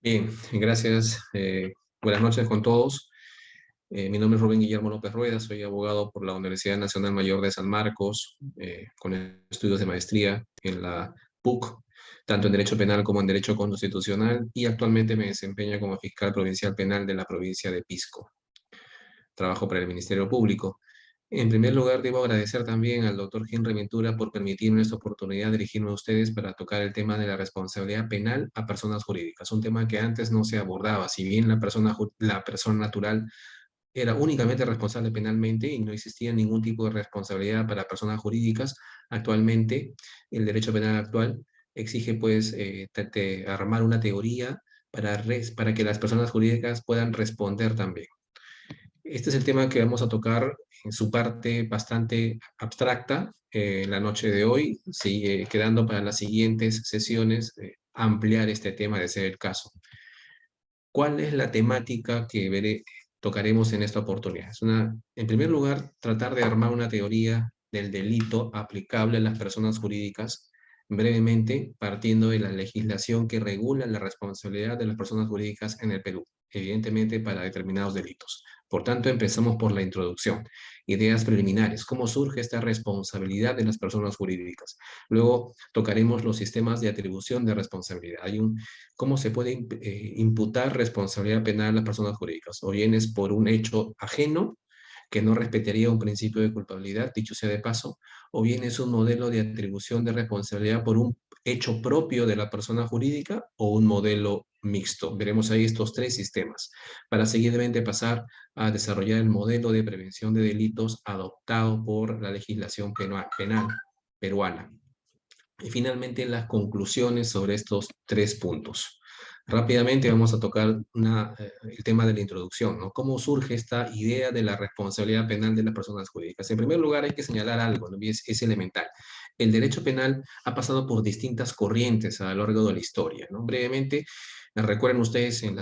Bien, gracias. Buenas noches con todos. Mi nombre es Rubén Guillermo López Rueda, soy abogado por la Universidad Nacional Mayor de San Marcos, con estudios de maestría en la PUC, tanto en Derecho Penal como en Derecho Constitucional, y actualmente me desempeño como fiscal provincial penal de la provincia de Pisco. Trabajo para el Ministerio Público. En primer lugar, debo agradecer también al doctor Henry Ventura por permitirme esta oportunidad de dirigirme a ustedes para tocar el tema de la responsabilidad penal a personas jurídicas, un tema que antes no se abordaba. Si bien la persona natural era únicamente responsable penalmente y no existía ningún tipo de responsabilidad para personas jurídicas, actualmente el derecho penal actual exige pues armar una teoría para que las personas jurídicas puedan responder también. Este es el tema que vamos a tocar en su parte bastante abstracta la noche de hoy, sigue quedando para las siguientes sesiones ampliar este tema de ser el caso. ¿Cuál es la temática que tocaremos en esta oportunidad? En primer lugar, tratar de armar una teoría del delito aplicable a las personas jurídicas, brevemente partiendo de la legislación que regula la responsabilidad de las personas jurídicas en el Perú, evidentemente para determinados delitos. Por tanto, empezamos por la introducción. Ideas preliminares. ¿Cómo surge esta responsabilidad de las personas jurídicas? Luego tocaremos los sistemas de atribución de responsabilidad. ¿Cómo se puede imputar responsabilidad penal a las personas jurídicas? O bien es por un hecho ajeno, que no respetaría un principio de culpabilidad, dicho sea de paso, o bien es un modelo de atribución de responsabilidad por un hecho propio de la persona jurídica o un modelo mixto. Veremos ahí estos tres sistemas para seguidamente pasar a desarrollar el modelo de prevención de delitos adoptado por la legislación penal peruana. Y finalmente las conclusiones sobre estos tres puntos. Rápidamente vamos a tocar el tema de la introducción, ¿no? ¿Cómo surge esta idea de la responsabilidad penal de las personas jurídicas? En primer lugar hay que señalar algo, ¿no? Y es elemental. El derecho penal ha pasado por distintas corrientes a lo largo de la historia, ¿no? Brevemente, recuerden ustedes en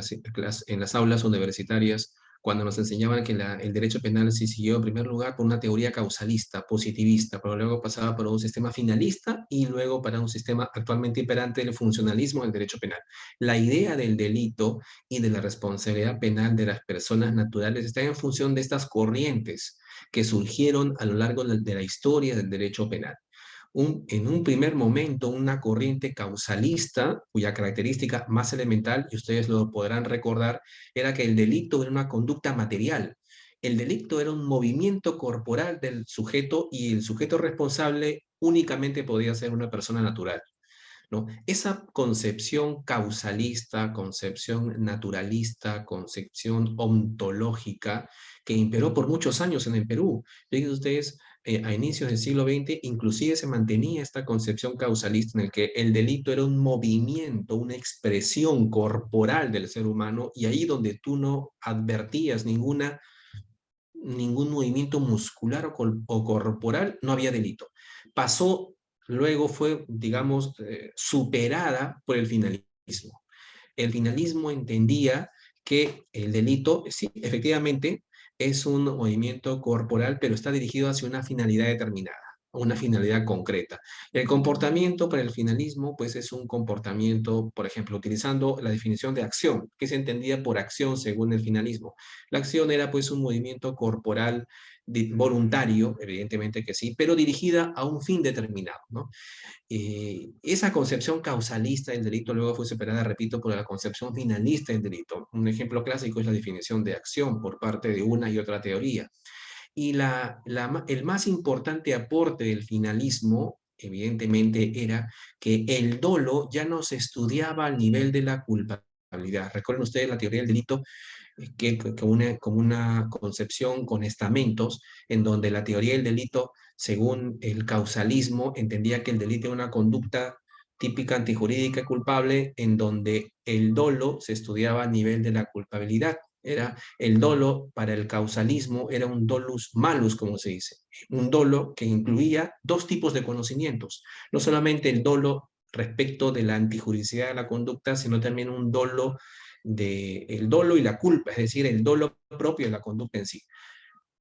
las aulas universitarias cuando nos enseñaban que el derecho penal se siguió en primer lugar por una teoría causalista, positivista, pero luego pasaba por un sistema finalista y luego para un sistema actualmente imperante del funcionalismo del derecho penal. La idea del delito y de la responsabilidad penal de las personas naturales está en función de estas corrientes que surgieron a lo largo de la historia del derecho penal. En un primer momento, una corriente causalista, cuya característica más elemental, y ustedes lo podrán recordar, era que el delito era una conducta material. El delito era un movimiento corporal del sujeto y el sujeto responsable únicamente podía ser una persona natural, ¿no? Esa concepción causalista, concepción naturalista, concepción ontológica que imperó por muchos años en el Perú. Fíjense ustedes, a inicios del siglo XX, inclusive se mantenía esta concepción causalista en el que el delito era un movimiento, una expresión corporal del ser humano, y ahí donde tú no advertías ningún movimiento muscular o corporal, no había delito. Pasó, luego fue, digamos, superada por el finalismo. El finalismo entendía que el delito, sí, efectivamente, es un movimiento corporal, pero está dirigido hacia una finalidad determinada, una finalidad concreta. El comportamiento para el finalismo, pues es un comportamiento, por ejemplo, utilizando la definición de acción, que se entendía por acción según el finalismo. La acción era pues un movimiento corporal voluntario, evidentemente que sí, pero dirigida a un fin determinado, ¿no? Esa concepción causalista del delito luego fue superada, repito, por la concepción finalista del delito. Un ejemplo clásico es la definición de acción por parte de una y otra teoría. Y el más importante aporte del finalismo, evidentemente, era que el dolo ya no se estudiaba al nivel de la culpabilidad. Recuerden ustedes la teoría del delito, como una concepción con estamentos, en donde la teoría del delito, según el causalismo, entendía que el delito era una conducta típica antijurídica y culpable, en donde el dolo se estudiaba a nivel de la culpabilidad. Era el dolo para el causalismo, era un dolus malus, como se dice, un dolo que incluía dos tipos de conocimientos, no solamente el dolo respecto de la antijuridicidad de la conducta, sino también un dolo el dolo y la culpa, es decir, el dolo propio de la conducta en sí.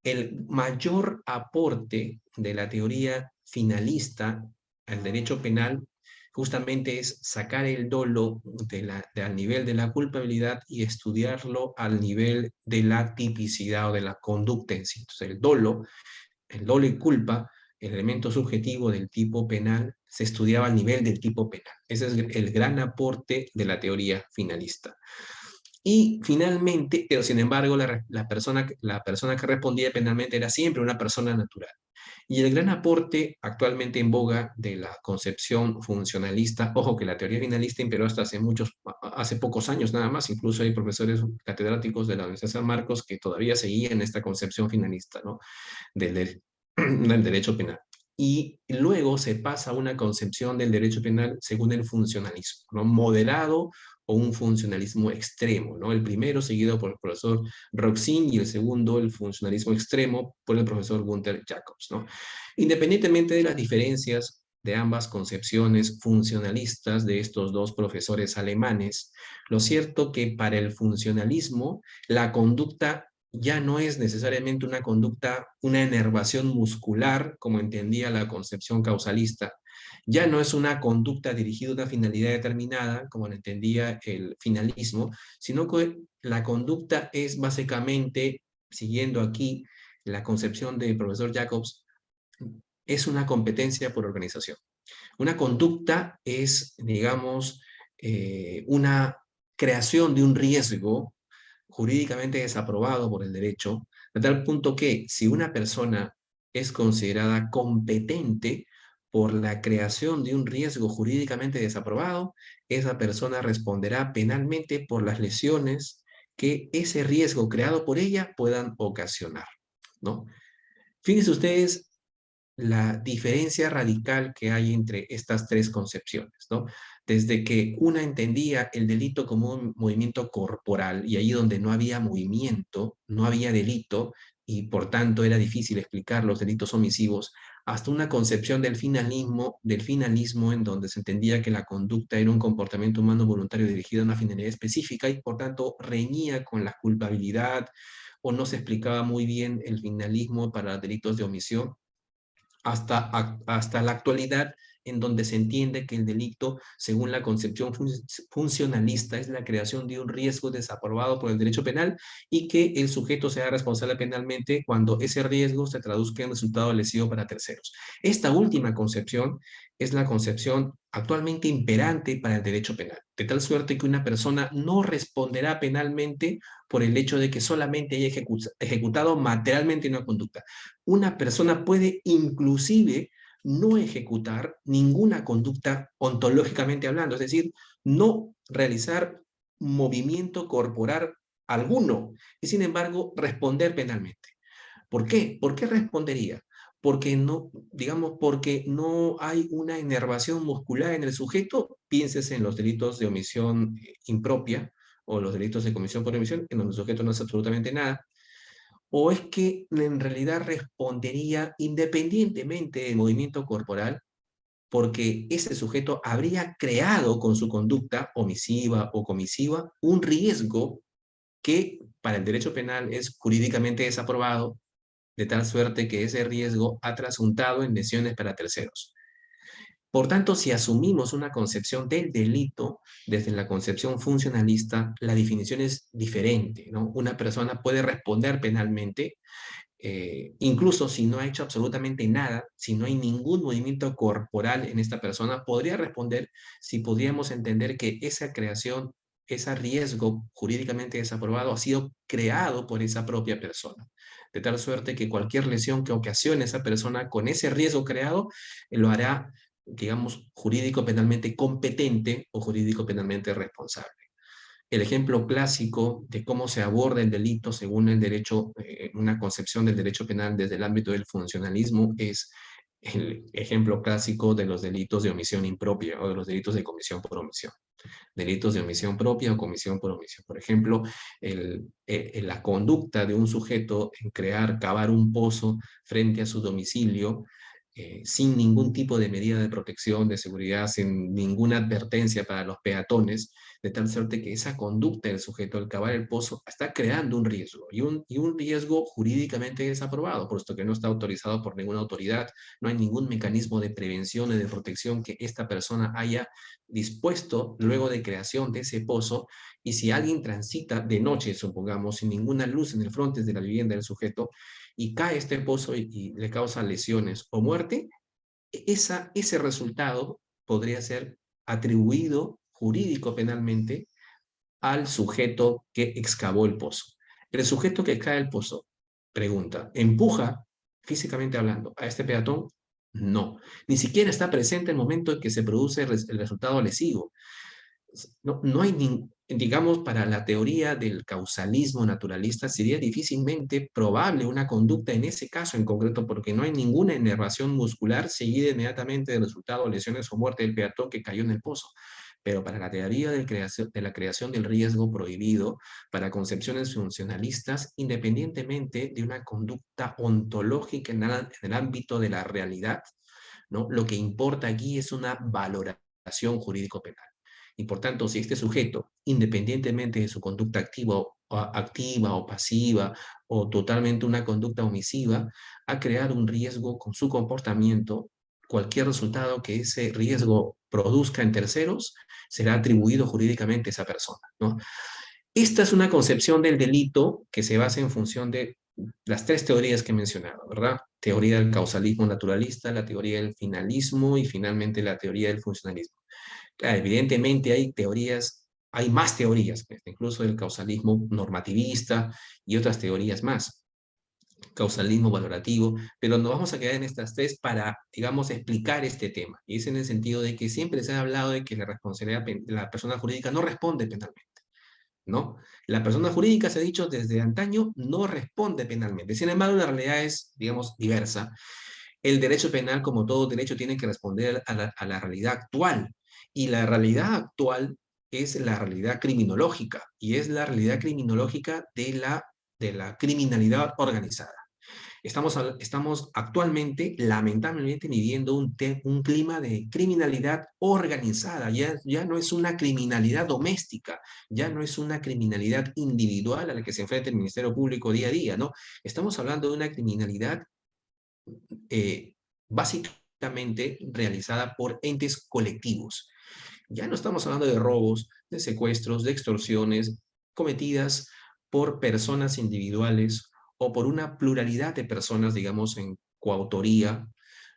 El mayor aporte de la teoría finalista al derecho penal justamente es sacar el dolo al nivel de la culpabilidad y estudiarlo al nivel de la tipicidad o de la conducta en sí. Entonces, el dolo y culpa, el elemento subjetivo del tipo penal, se estudiaba al nivel del tipo penal. Ese es el gran aporte de la teoría finalista. Y finalmente, pero sin embargo, la persona que respondía penalmente era siempre una persona natural. Y el gran aporte actualmente en boga de la concepción funcionalista, ojo que la teoría finalista imperó hasta hace pocos años nada más, incluso hay profesores catedráticos de la Universidad de San Marcos que todavía seguían esta concepción finalista, ¿no? Del derecho penal. Y luego se pasa a una concepción del derecho penal según el funcionalismo, ¿no? Moderado o un funcionalismo extremo, ¿no? El primero seguido por el profesor Roxin y el segundo, el funcionalismo extremo, por el profesor Gunther Jacobs, ¿no? Independientemente de las diferencias de ambas concepciones funcionalistas de estos dos profesores alemanes, lo cierto que para el funcionalismo la conducta ya no es necesariamente una conducta, una enervación muscular, como entendía la concepción causalista, ya no es una conducta dirigida a una finalidad determinada, como lo entendía el finalismo, sino que la conducta es básicamente, siguiendo aquí la concepción del profesor Jacobs, es una competencia por organización. Una conducta es, digamos, una creación de un riesgo jurídicamente desaprobado por el derecho, de tal punto que si una persona es considerada competente por la creación de un riesgo jurídicamente desaprobado, esa persona responderá penalmente por las lesiones que ese riesgo creado por ella puedan ocasionar, ¿no? Fíjense ustedes la diferencia radical que hay entre estas tres concepciones, ¿no? Desde que una entendía el delito como un movimiento corporal y ahí donde no había movimiento, no había delito y por tanto era difícil explicar los delitos omisivos, hasta una concepción del finalismo en donde se entendía que la conducta era un comportamiento humano voluntario dirigido a una finalidad específica y por tanto reñía con la culpabilidad o no se explicaba muy bien el finalismo para delitos de omisión hasta la actualidad, en donde se entiende que el delito, según la concepción funcionalista, es la creación de un riesgo desaprobado por el derecho penal y que el sujeto sea responsable penalmente cuando ese riesgo se traduzca en resultado lesivo para terceros. Esta última concepción es la concepción actualmente imperante para el derecho penal, de tal suerte que una persona no responderá penalmente por el hecho de que solamente haya ejecutado materialmente una conducta. Una persona puede inclusive no ejecutar ninguna conducta ontológicamente hablando, es decir, no realizar movimiento corporal alguno y sin embargo responder penalmente. ¿Por qué? ¿Por qué respondería? Porque no, digamos, porque no hay una inervación muscular en el sujeto, pienses en los delitos de omisión impropia o los delitos de comisión por omisión, en donde el sujeto no hace absolutamente nada, o es que en realidad respondería independientemente del movimiento corporal, porque ese sujeto habría creado con su conducta omisiva o comisiva un riesgo que para el derecho penal es jurídicamente desaprobado, de tal suerte que ese riesgo ha trasuntado en lesiones para terceros. Por tanto, si asumimos una concepción del delito desde la concepción funcionalista, la definición es diferente, ¿no? Una persona puede responder penalmente incluso si no ha hecho absolutamente nada, si no hay ningún movimiento corporal en esta persona, podría responder si podríamos entender que esa creación, ese riesgo jurídicamente desaprobado ha sido creado por esa propia persona. De tal suerte que cualquier lesión que ocasione esa persona con ese riesgo creado, lo hará, digamos, jurídico penalmente competente o jurídico penalmente responsable. El ejemplo clásico de cómo se aborda el delito según el derecho, una concepción del derecho penal desde el ámbito del funcionalismo es el ejemplo clásico de los delitos de omisión impropia o de los delitos de comisión por omisión. Delitos de omisión propia o comisión por omisión. Por ejemplo, la conducta de un sujeto en cavar un pozo frente a su domicilio sin ningún tipo de medida de protección, de seguridad, sin ninguna advertencia para los peatones, de tal suerte que esa conducta del sujeto al cavar el pozo está creando un riesgo, y un riesgo jurídicamente desaprobado, puesto que no está autorizado por ninguna autoridad, no hay ningún mecanismo de prevención y de protección que esta persona haya dispuesto luego de creación de ese pozo, y si alguien transita de noche, supongamos, sin ninguna luz en el frontis de la vivienda del sujeto, y cae este pozo y le causa lesiones o muerte, ese resultado podría ser atribuido jurídico penalmente al sujeto que excavó el pozo. El sujeto que cae el pozo, pregunta, ¿empuja físicamente hablando a este peatón? No, ni siquiera está presente el momento en que se produce el resultado lesivo. No hay, digamos, para la teoría del causalismo naturalista, sería difícilmente probable una conducta en ese caso en concreto, porque no hay ninguna inervación muscular seguida inmediatamente del resultado, lesiones o muerte del peatón que cayó en el pozo. Pero para la teoría de la creación del riesgo prohibido, para concepciones funcionalistas, independientemente de una conducta ontológica en el ámbito de la realidad, ¿no? Lo que importa aquí es una valoración jurídico-penal. Y por tanto, si este sujeto, independientemente de su conducta activa o pasiva, o totalmente una conducta omisiva, ha creado un riesgo con su comportamiento, cualquier resultado que ese riesgo produzca en terceros será atribuido jurídicamente a esa persona, ¿no? Esta es una concepción del delito que se basa en función de las tres teorías que he mencionado, ¿verdad? Teoría del causalismo naturalista, la teoría del finalismo y finalmente la teoría del funcionalismo. Claro, evidentemente hay teorías, hay más teorías, pues, incluso el causalismo normativista y otras teorías más, causalismo valorativo, pero nos vamos a quedar en estas tres para, digamos, explicar este tema. Y es en el sentido de que siempre se ha hablado de que la responsabilidad de la persona jurídica no responde penalmente, ¿no? La persona jurídica, se ha dicho desde antaño, no responde penalmente. Sin embargo, la realidad es, digamos, diversa. El derecho penal, como todo derecho, tiene que responder a la realidad actual. Y la realidad actual es la realidad criminológica, y es la realidad criminológica de la criminalidad organizada. Estamos actualmente, lamentablemente, viviendo un clima de criminalidad organizada. Ya no es una criminalidad doméstica, ya no es una criminalidad individual a la que se enfrenta el Ministerio Público día a día, ¿no? Estamos hablando de una criminalidad básicamente realizada por entes colectivos. Ya no estamos hablando de robos, de secuestros, de extorsiones cometidas por personas individuales o por una pluralidad de personas, digamos, en coautoría,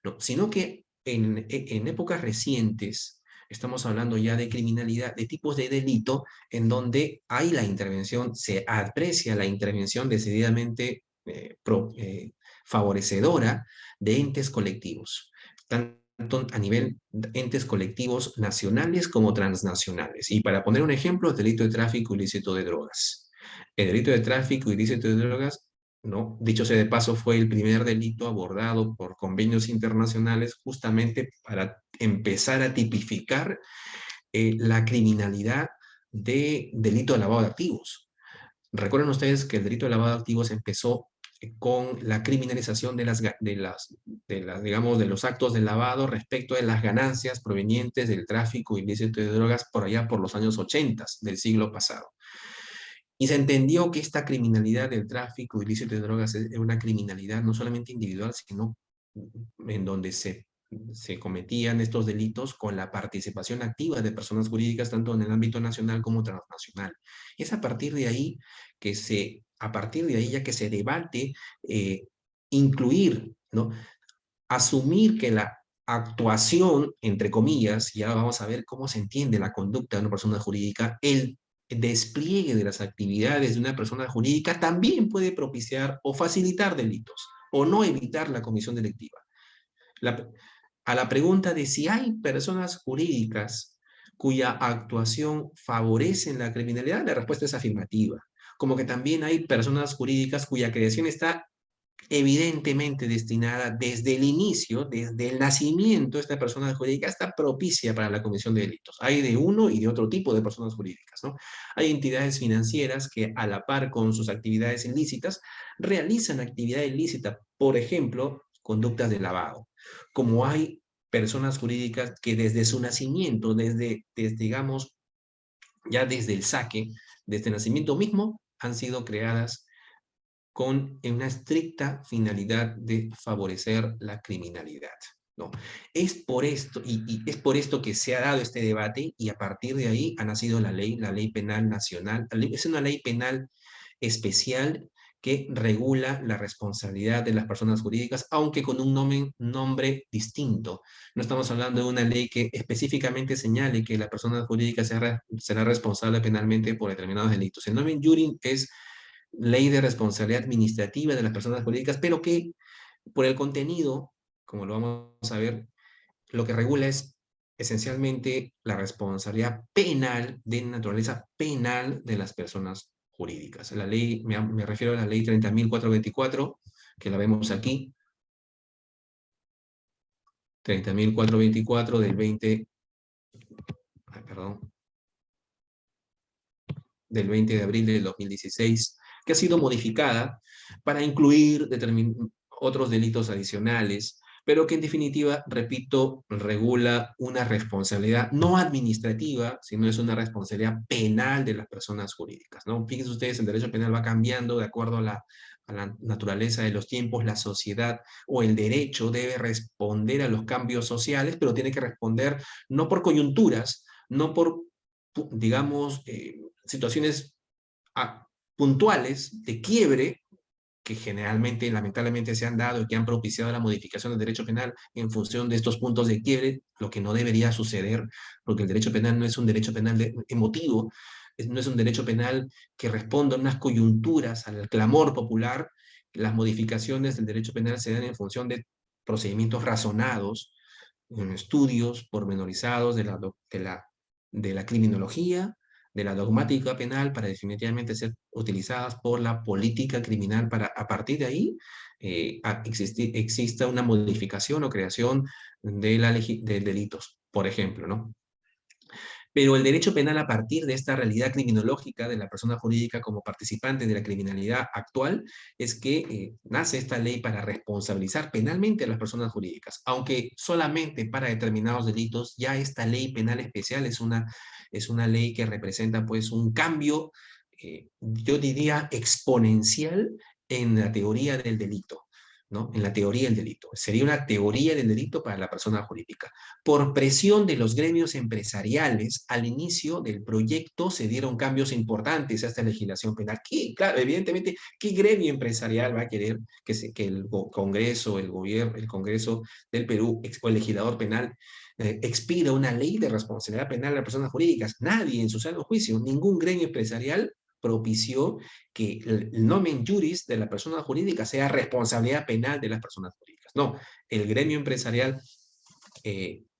¿no? Sino que en épocas recientes estamos hablando ya de criminalidad, de tipos de delito en donde hay la intervención, se aprecia la intervención decididamente favorecedora de entes colectivos, tanto a nivel de entes colectivos nacionales como transnacionales. Y para poner un ejemplo, el delito de tráfico ilícito de drogas. El delito de tráfico ilícito de drogas, ¿no? Dicho sea de paso, fue el primer delito abordado por convenios internacionales justamente para empezar a tipificar la criminalidad de delito de lavado de activos. Recuerden ustedes que el delito de lavado de activos empezó con la criminalización digamos, de los actos de lavado respecto de las ganancias provenientes del tráfico ilícito de drogas por allá por los años 80 del siglo pasado. Y se entendió que esta criminalidad del tráfico ilícito de drogas es una criminalidad no solamente individual, sino en donde se cometían estos delitos con la participación activa de personas jurídicas tanto en el ámbito nacional como transnacional. Es a partir de ahí a partir de ahí ya que se debate incluir, ¿no? Asumir que la actuación, entre comillas, ya vamos a ver cómo se entiende la conducta de una persona jurídica, el despliegue de las actividades de una persona jurídica también puede propiciar o facilitar delitos, o no evitar la comisión delictiva. A la pregunta de si hay personas jurídicas cuya actuación favorece la criminalidad, la respuesta es afirmativa. Como que también hay personas jurídicas cuya creación está evidentemente destinada desde el inicio, desde el nacimiento, esta persona jurídica está propicia para la comisión de delitos. Hay de uno y de otro tipo de personas jurídicas, ¿no? Hay entidades financieras que a la par con sus actividades ilícitas realizan actividad ilícita, por ejemplo, conductas de lavado. como hay personas jurídicas que desde su nacimiento, digamos, ya desde el saque, desde el nacimiento mismo, han sido creadas con una estricta finalidad de favorecer la criminalidad, ¿no? Es por esto, y es por esto que se ha dado este debate, y a partir de ahí ha nacido la ley penal nacional. Es una ley penal especial que regula la responsabilidad de las personas jurídicas, aunque con un nombre distinto. No estamos hablando de una ley que específicamente señale que la persona jurídica será responsable penalmente por determinados delitos. El nomen juris es ley de responsabilidad administrativa de las personas jurídicas, pero que por el contenido, como lo vamos a ver, lo que regula es esencialmente la responsabilidad penal, de naturaleza penal de las personas jurídicas. La ley, me refiero a la ley 30.424, que la vemos aquí, 30.424 del 20, perdón, del 20 de abril del 2016, que ha sido modificada para incluir otros delitos adicionales, pero que en definitiva, repito, regula una responsabilidad no administrativa, sino es una responsabilidad penal de las personas jurídicas, ¿no? Fíjense ustedes, el derecho penal va cambiando de acuerdo a la naturaleza de los tiempos, la sociedad o el derecho debe responder a los cambios sociales, pero tiene que responder no por coyunturas, no por, digamos, situaciones puntuales de quiebre que generalmente, lamentablemente, se han dado y que han propiciado la modificación del derecho penal en función de estos puntos de quiebre, lo que no debería suceder, porque el derecho penal no es un derecho penal emotivo, no es un derecho penal que responda a unas coyunturas, al clamor popular. Las modificaciones del derecho penal se dan en función de procedimientos razonados, en estudios pormenorizados de la criminología, de la dogmática penal, para definitivamente ser utilizadas por la política criminal para, a partir de ahí, exista una modificación o creación de delitos, por ejemplo, ¿no? Pero el derecho penal, a partir de esta realidad criminológica de la persona jurídica como participante de la criminalidad actual, es que nace esta ley para responsabilizar penalmente a las personas jurídicas, aunque solamente para determinados delitos. Ya esta ley penal especial es una ley que representa pues un cambio, yo diría exponencial, en la teoría del delito, ¿no? En la teoría del delito. Sería una teoría del delito para la persona jurídica. Por presión de los gremios empresariales, al inicio del proyecto se dieron cambios importantes a esta legislación penal. Claro, evidentemente, ¿qué gremio empresarial va a querer que el Congreso, el gobierno, el Congreso del Perú o el legislador penal expida una ley de responsabilidad penal de las personas jurídicas? Nadie en su sano juicio, ningún gremio empresarial propició que el nomen juris de la persona jurídica sea responsabilidad penal de las personas jurídicas. No, el gremio empresarial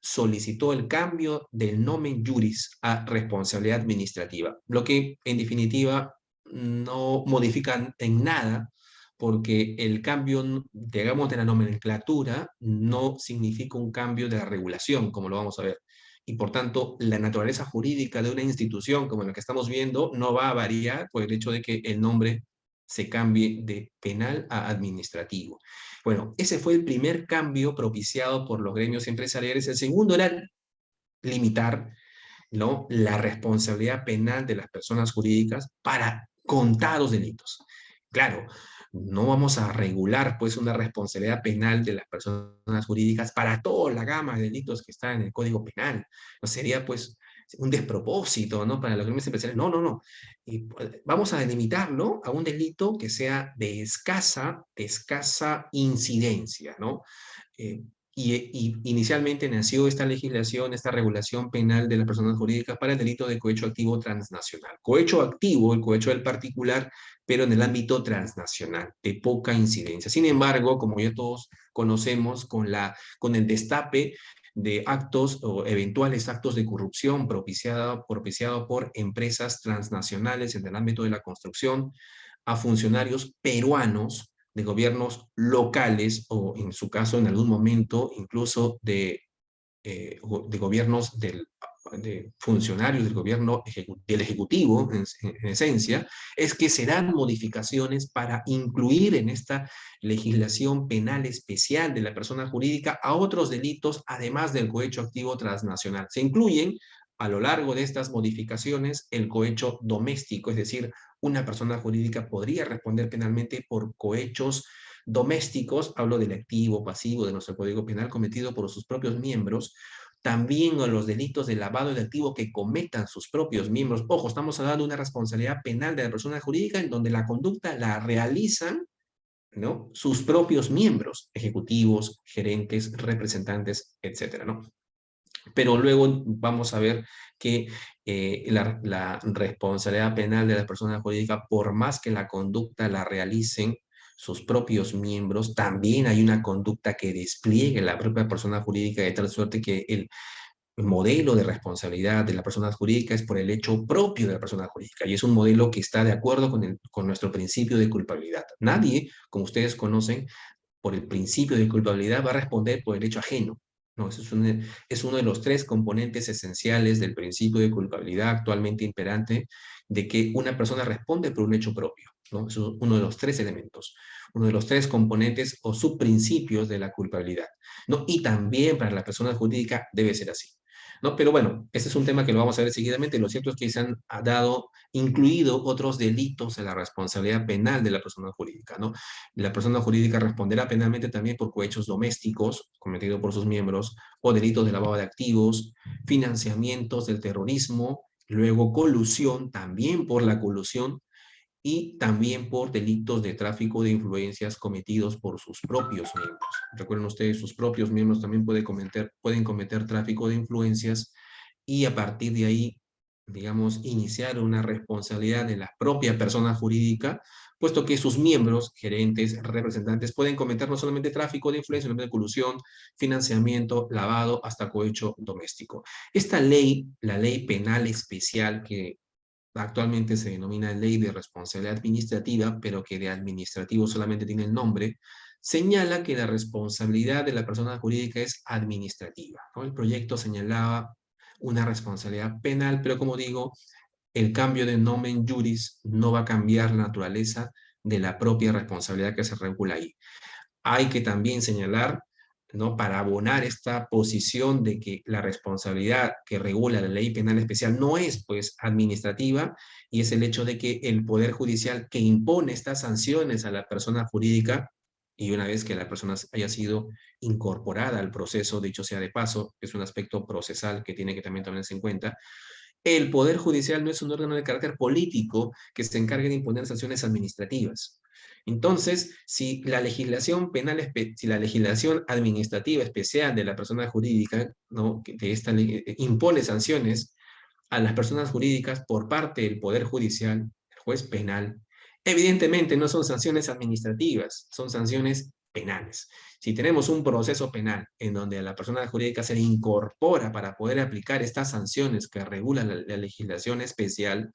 solicitó el cambio del nomen juris a responsabilidad administrativa, lo que en definitiva no modifica en nada, porque el cambio, digamos, de la nomenclatura no significa un cambio de la regulación, como lo vamos a ver. Y por tanto, la naturaleza jurídica de una institución como la que estamos viendo no va a variar por el hecho de que el nombre se cambie de penal a administrativo. Bueno, ese fue el primer cambio propiciado por los gremios empresariales. El segundo era limitar, ¿no?, la responsabilidad penal de las personas jurídicas para contados delitos. Claro, no vamos a regular pues una responsabilidad penal de las personas jurídicas para toda la gama de delitos que están en el Código Penal. No sería pues un despropósito, ¿no?, para los gremios empresariales. No, no, no. Y vamos a delimitarlo a un delito que sea de escasa incidencia, ¿no? Y inicialmente nació esta legislación, esta regulación penal de las personas jurídicas para el delito de cohecho activo transnacional. Cohecho activo, el cohecho del particular, pero en el ámbito transnacional, de poca incidencia. Sin embargo, como ya todos conocemos, con el destape de actos o eventuales actos de corrupción propiciado por empresas transnacionales en el ámbito de la construcción, a funcionarios peruanos de gobiernos locales o en su caso en algún momento incluso de gobiernos de funcionarios del gobierno del Ejecutivo, en esencia, es que serán modificaciones para incluir en esta legislación penal especial de la persona jurídica a otros delitos, además del cohecho activo transnacional. Se incluyen a lo largo de estas modificaciones el cohecho doméstico, es decir, una persona jurídica podría responder penalmente por cohechos domésticos, hablo del activo, pasivo de nuestro Código Penal, cometido por sus propios miembros, también a los delitos de lavado de activo que cometan sus propios miembros. Ojo, estamos hablando de una responsabilidad penal de la persona jurídica en donde la conducta la realizan, ¿no?, sus propios miembros, ejecutivos, gerentes, representantes, etcétera, ¿no? Pero luego vamos a ver que la responsabilidad penal de la persona jurídica, por más que la conducta la realicen sus propios miembros, también hay una conducta que despliegue la propia persona jurídica, de tal suerte que el modelo de responsabilidad de la persona jurídica es por el hecho propio de la persona jurídica, y es un modelo que está de acuerdo con nuestro principio de culpabilidad. Nadie, como ustedes conocen, por el principio de culpabilidad va a responder por el hecho ajeno. No, eso es uno de los tres componentes esenciales del principio de culpabilidad actualmente imperante, de que una persona responde por un hecho propio, ¿no? Eso es uno de los tres elementos, uno de los tres componentes o subprincipios de la culpabilidad, ¿no? Y también para la persona jurídica debe ser así, ¿no? Pero bueno, ese es un tema que lo vamos a ver seguidamente. Lo cierto es que se han dado, incluido otros delitos en la responsabilidad penal de la persona jurídica, ¿no? La persona jurídica responderá penalmente también por cohechos domésticos cometidos por sus miembros o delitos de lavado de activos, financiamientos del terrorismo, luego colusión, también por la colusión, y también por delitos de tráfico de influencias cometidos por sus propios miembros. Recuerden ustedes, sus propios miembros también pueden cometer tráfico de influencias, y a partir de ahí, digamos, iniciar una responsabilidad de la propia persona jurídica, puesto que sus miembros, gerentes, representantes, pueden cometer no solamente tráfico de influencia, sino también colusión, financiamiento, lavado, hasta cohecho doméstico. Esta ley, la ley penal especial, que actualmente se denomina Ley de Responsabilidad Administrativa, pero que de administrativo solamente tiene el nombre, señala que la responsabilidad de la persona jurídica es administrativa, ¿no? El proyecto señalaba una responsabilidad penal, pero como digo, el cambio de nomen juris no va a cambiar la naturaleza de la propia responsabilidad que se regula ahí. Hay que también señalar, ¿no?, para abonar esta posición de que la responsabilidad que regula la ley penal especial no es, pues, administrativa, y es el hecho de que el Poder Judicial, que impone estas sanciones a la persona jurídica, y una vez que la persona haya sido incorporada al proceso, dicho sea de paso, es un aspecto procesal que tiene que también tomarse en cuenta, el Poder Judicial no es un órgano de carácter político que se encargue de imponer sanciones administrativas. Entonces, si la legislación penal, si la legislación administrativa especial de la persona jurídica, ¿no?, de esta ley, impone sanciones a las personas jurídicas por parte del Poder Judicial, el juez penal, evidentemente no son sanciones administrativas, son sanciones penales. Si tenemos un proceso penal en donde a la persona jurídica se le incorpora para poder aplicar estas sanciones que regula la legislación especial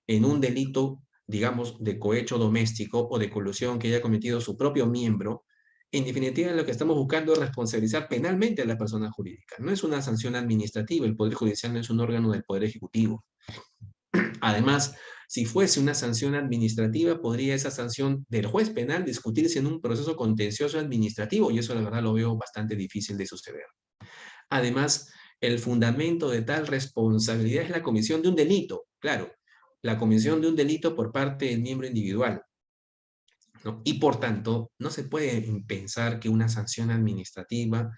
en un delito, digamos, de cohecho doméstico o de colusión que haya cometido su propio miembro, en definitiva lo que estamos buscando es responsabilizar penalmente a la persona jurídica. No es una sanción administrativa, el Poder Judicial no es un órgano del Poder Ejecutivo. Además, si fuese una sanción administrativa, podría esa sanción del juez penal discutirse en un proceso contencioso administrativo, y eso la verdad lo veo bastante difícil de suceder. Además, el fundamento de tal responsabilidad es la comisión de un delito, claro, la comisión de un delito por parte del miembro individual, ¿no? Y por tanto, no se puede pensar que una sanción administrativa,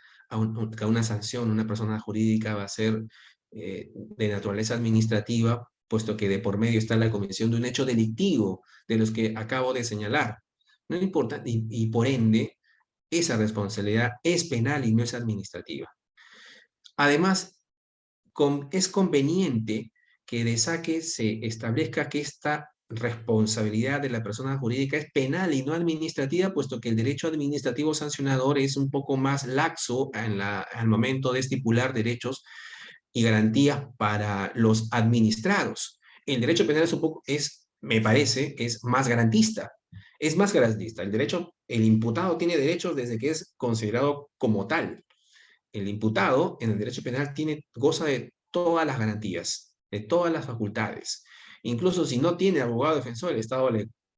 que una sanción, una persona jurídica va a ser de naturaleza administrativa, puesto que de por medio está la comisión de un hecho delictivo de los que acabo de señalar. No importa, y por ende, esa responsabilidad es penal y no es administrativa. Además, es conveniente que de saque se establezca que esta responsabilidad de la persona jurídica es penal y no administrativa, puesto que el derecho administrativo sancionador es un poco más laxo al momento de estipular derechos y garantías para los administrados. El derecho penal me parece, es más garantista. Es más garantista. El imputado tiene derechos desde que es considerado como tal. El imputado en el derecho penal goza de todas las garantías, de todas las facultades. Incluso si no tiene abogado defensor, el Estado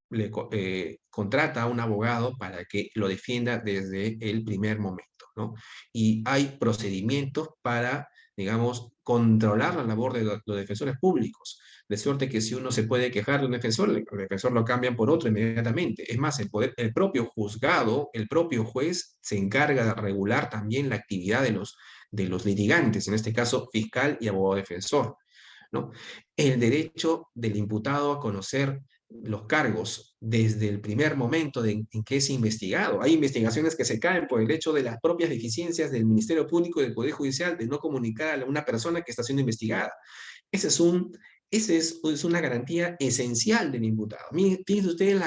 le contrata a un abogado para que lo defienda desde el primer momento, ¿no? Y hay procedimientos para, digamos, controlar la labor de los defensores públicos, de suerte que si uno se puede quejar de un defensor, el defensor lo cambian por otro inmediatamente. Es más, el propio juzgado, el propio juez se encarga de regular también la actividad de los litigantes, en este caso fiscal y abogado defensor, ¿no? El derecho del imputado a conocer los cargos desde el primer momento en que es investigado. Hay investigaciones que se caen por el hecho de las propias deficiencias del Ministerio Público y del Poder Judicial de no comunicar a una persona que está siendo investigada. Ese es un, es una garantía esencial del imputado. Fíjense ustedes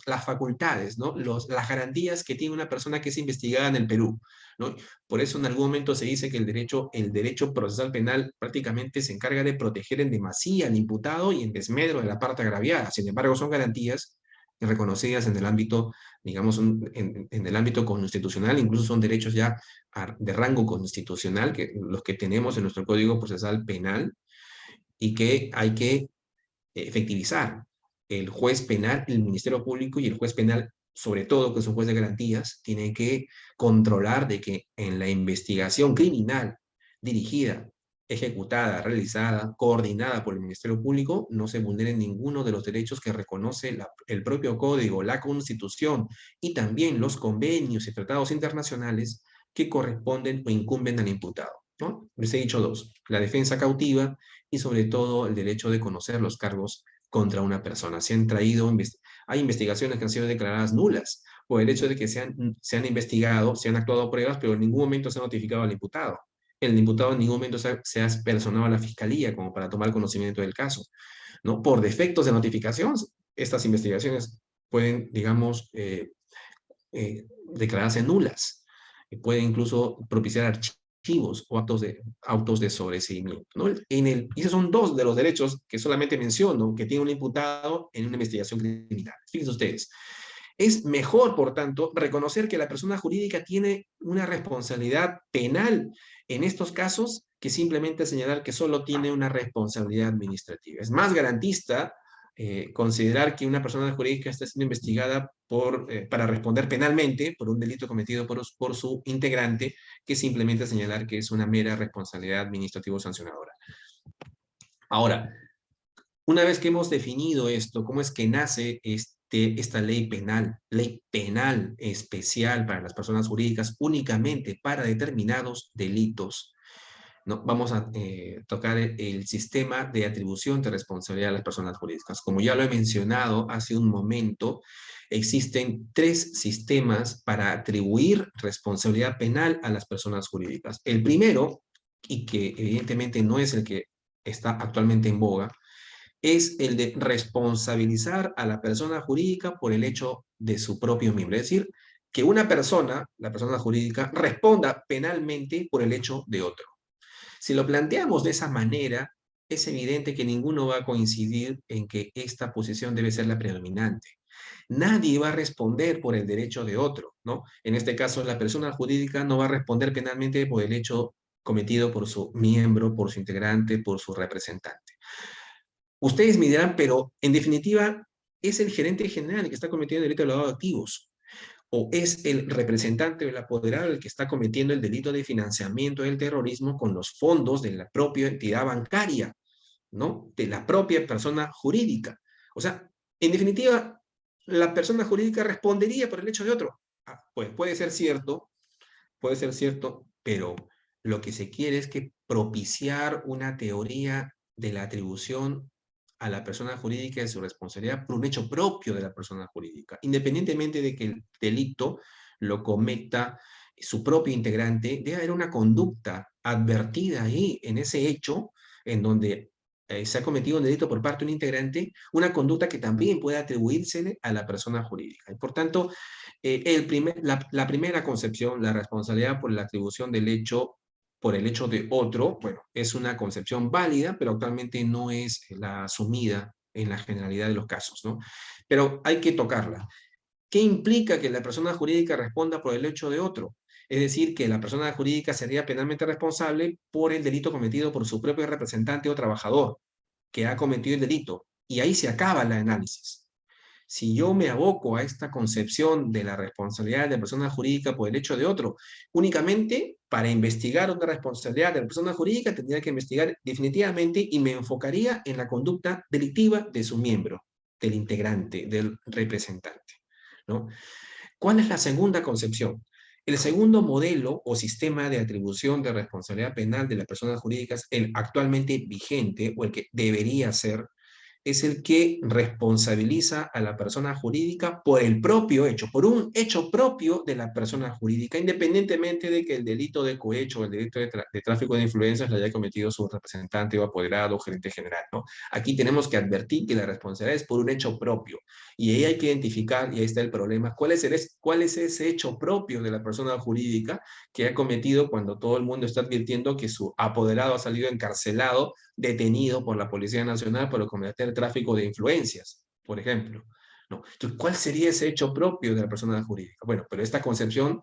las facultades, ¿no? Las garantías que tiene una persona que es investigada en el Perú, ¿no? Por eso en algún momento se dice que el derecho procesal penal prácticamente se encarga de proteger en demasía al imputado y en desmedro de la parte agraviada. Sin embargo, son garantías reconocidas en el ámbito, digamos, en el ámbito constitucional, incluso son derechos ya de rango constitucional, que los que tenemos en nuestro Código Procesal Penal, y que hay que efectivizar. El juez penal, el Ministerio Público y el juez penal, sobre todo que es un juez de garantías, tienen que controlar de que en la investigación criminal dirigida, ejecutada, realizada, coordinada por el Ministerio Público, no se vulneren ninguno de los derechos que reconoce el propio Código, la Constitución y también los convenios y tratados internacionales que corresponden o incumben al imputado, ¿no? Les he dicho dos: la defensa cautiva y sobre todo el derecho de conocer los cargos contra una persona. Hay investigaciones que han sido declaradas nulas por el hecho de que se han investigado, se han actuado pruebas, pero en ningún momento se ha notificado al imputado. El imputado en ningún momento se ha personado a la fiscalía como para tomar conocimiento del caso, ¿no? Por defectos de notificación, estas investigaciones pueden, digamos, declararse nulas. Pueden incluso propiciar archivos o autos de sobreseimiento, ¿no? Y esos son dos de los derechos que solamente menciono que tiene un imputado en una investigación criminal. Fíjense ustedes. Es mejor, por tanto, reconocer que la persona jurídica tiene una responsabilidad penal en estos casos que simplemente señalar que solo tiene una responsabilidad administrativa. Es más garantista considerar que una persona jurídica está siendo investigada para responder penalmente por un delito cometido por su integrante, que simplemente señalar que es una mera responsabilidad administrativo-sancionadora. Ahora, una vez que hemos definido esto, ¿cómo es que nace esta ley penal especial para las personas jurídicas únicamente para determinados delitos? ¿No? Vamos a tocar el sistema de atribución de responsabilidad a las personas jurídicas. Como ya lo he mencionado hace un momento, existen 3 sistemas para atribuir responsabilidad penal a las personas jurídicas. El primero, y que evidentemente no es el que está actualmente en boga, es el de responsabilizar a la persona jurídica por el hecho de su propio miembro. Es decir, que una persona, la persona jurídica, responda penalmente por el hecho de otro. Si lo planteamos de esa manera, es evidente que ninguno va a coincidir en que esta posición debe ser la predominante. Nadie va a responder por el derecho de otro, ¿no? En este caso, la persona jurídica no va a responder penalmente por el hecho cometido por su miembro, por su integrante, por su representante. Ustedes me dirán, pero en definitiva, ¿es el gerente general el que está cometiendo el delito de lavado de activos? ¿O es el representante del apoderado el que está cometiendo el delito de financiamiento del terrorismo con los fondos de la propia entidad bancaria, ¿no? De la propia persona jurídica? O sea, en definitiva, la persona jurídica respondería por el hecho de otro. Pues puede ser cierto, pero lo que se quiere es que propiciar una teoría de la atribución a la persona jurídica de su responsabilidad por un hecho propio de la persona jurídica, independientemente de que el delito lo cometa su propio integrante. Debe haber una conducta advertida ahí en ese hecho en donde se ha cometido un delito por parte de un integrante, una conducta que también puede atribuírsele a la persona jurídica. Y por tanto, la primera concepción, la responsabilidad por la atribución del hecho por el hecho de otro, bueno, es una concepción válida, pero actualmente no es la asumida en la generalidad de los casos, ¿no? Pero hay que tocarla. ¿Qué implica que la persona jurídica responda por el hecho de otro? Es decir, que la persona jurídica sería penalmente responsable por el delito cometido por su propio representante o trabajador que ha cometido el delito. Y ahí se acaba el análisis. Si yo me aboco a esta concepción de la responsabilidad de la persona jurídica por el hecho de otro, únicamente para investigar una responsabilidad de la persona jurídica tendría que investigar definitivamente y me enfocaría en la conducta delictiva de su miembro, del integrante, del representante, ¿no? ¿Cuál es la segunda concepción? El segundo modelo o sistema de atribución de responsabilidad penal de las personas jurídicas, el actualmente vigente o el que debería ser, es el que responsabiliza a la persona jurídica por el propio hecho, por un hecho propio de la persona jurídica, independientemente de que el delito de cohecho o el delito de tráfico de influencias lo haya cometido su representante o apoderado o gerente general, ¿no? Aquí tenemos que advertir que la responsabilidad es por un hecho propio y ahí hay que identificar, y ahí está el problema, cuál es ese hecho propio de la persona jurídica que ha cometido cuando todo el mundo está advirtiendo que su apoderado ha salido encarcelado, detenido por la Policía Nacional por cometer tráfico de influencias, por ejemplo. ¿No? Entonces, ¿cuál sería ese hecho propio de la persona jurídica? Bueno, pero esta concepción,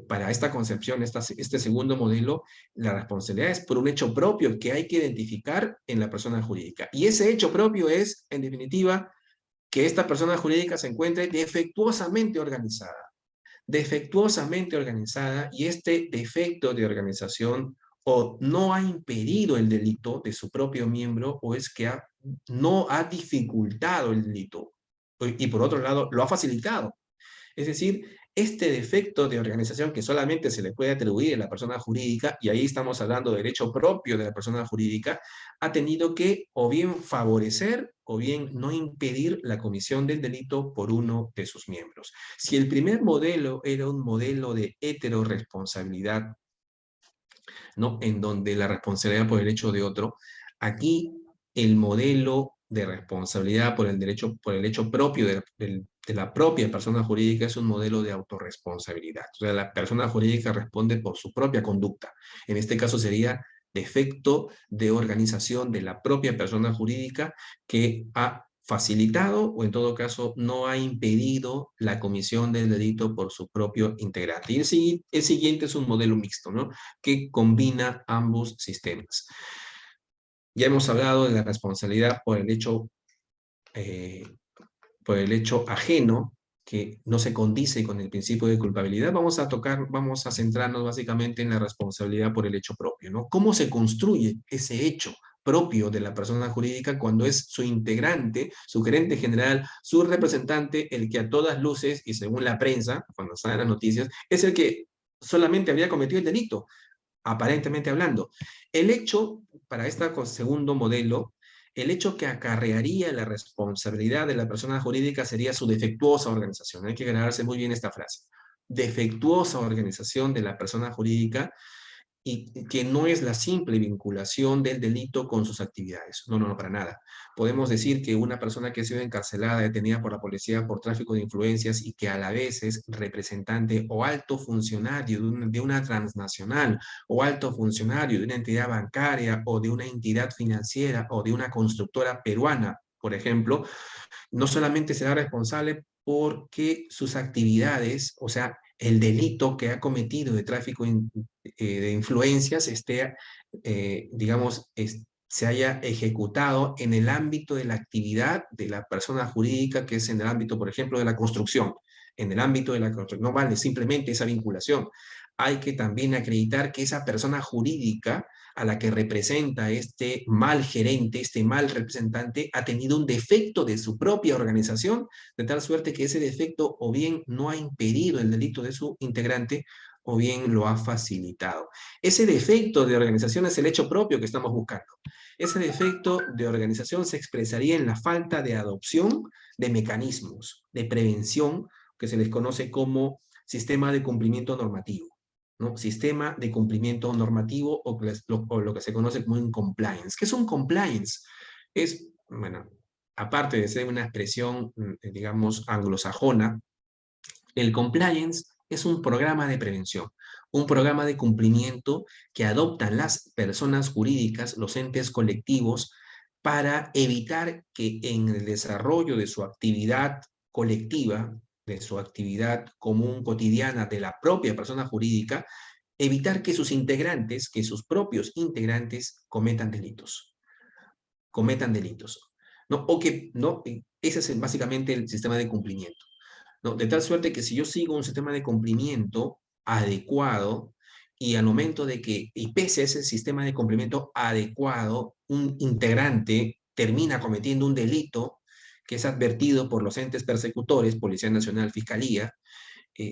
para esta concepción, este segundo modelo, la responsabilidad es por un hecho propio que hay que identificar en la persona jurídica. Y ese hecho propio es, en definitiva, que esta persona jurídica se encuentre defectuosamente organizada, y este defecto de organización o no ha impedido el delito de su propio miembro o es que no ha dificultado el delito y por otro lado lo ha facilitado. Es decir, este defecto de organización que solamente se le puede atribuir a la persona jurídica, y ahí estamos hablando del derecho propio de la persona jurídica, ha tenido que o bien favorecer o bien no impedir la comisión del delito por uno de sus miembros. Si el primer modelo era un modelo de heteroresponsabilidad, ¿no? En donde la responsabilidad por el hecho de otro, aquí el modelo de responsabilidad por el derecho, por el hecho propio de la propia persona jurídica es un modelo de autorresponsabilidad. O sea, la persona jurídica responde por su propia conducta. En este caso sería defecto de organización de la propia persona jurídica que ha facilitado o en todo caso no ha impedido la comisión del delito por su propio integrante. Y el siguiente es un modelo mixto, ¿no? Que combina ambos sistemas. Ya hemos hablado de la responsabilidad por el hecho ajeno, que no se condice con el principio de culpabilidad. Vamos a centrarnos básicamente en la responsabilidad por el hecho propio, ¿no? ¿Cómo se construye ese hecho propio de la persona jurídica cuando es su integrante, su gerente general, su representante, el que a todas luces, y según la prensa, cuando salen las noticias, es el que solamente había cometido el delito, aparentemente hablando? El hecho, para este segundo modelo, el hecho que acarrearía la responsabilidad de la persona jurídica sería su defectuosa organización. Hay que grabarse muy bien esta frase. Defectuosa organización de la persona jurídica, y que no es la simple vinculación del delito con sus actividades. No, no, no, para nada. Podemos decir que una persona que ha sido encarcelada, detenida por la policía por tráfico de influencias y que a la vez es representante o alto funcionario de una transnacional o alto funcionario de una entidad bancaria o de una entidad financiera o de una constructora peruana, por ejemplo, no solamente será responsable porque sus actividades, o sea, el delito que ha cometido de tráfico de influencias digamos, se haya ejecutado en el ámbito de la actividad de la persona jurídica, que es en el ámbito, por ejemplo, de la construcción. En el ámbito de la construcción no vale simplemente esa vinculación. Hay que también acreditar que esa persona jurídica a la que representa este mal gerente, este mal representante, ha tenido un defecto de su propia organización, de tal suerte que ese defecto o bien no ha impedido el delito de su integrante o bien lo ha facilitado. Ese defecto de organización es el hecho propio que estamos buscando. Ese defecto de organización se expresaría en la falta de adopción de mecanismos de prevención que se les conoce como sistema de cumplimiento normativo, ¿no? Sistema de cumplimiento normativo o lo que se conoce como un compliance. ¿Qué es un compliance? Es, bueno, aparte de ser una expresión, digamos, anglosajona, el compliance es un programa de prevención, un programa de cumplimiento que adoptan las personas jurídicas, los entes colectivos, para evitar que en el desarrollo de su actividad colectiva de su actividad común cotidiana de la propia persona jurídica, evitar que sus integrantes, que sus propios integrantes cometan delitos, ¿no? O que, ¿no? Ese es básicamente el sistema de cumplimiento, ¿no? De tal suerte que si yo sigo un sistema de cumplimiento adecuado y al momento de que, y pese a ese sistema de cumplimiento adecuado, un integrante termina cometiendo un delito que es advertido por los entes persecutores, Policía Nacional, Fiscalía,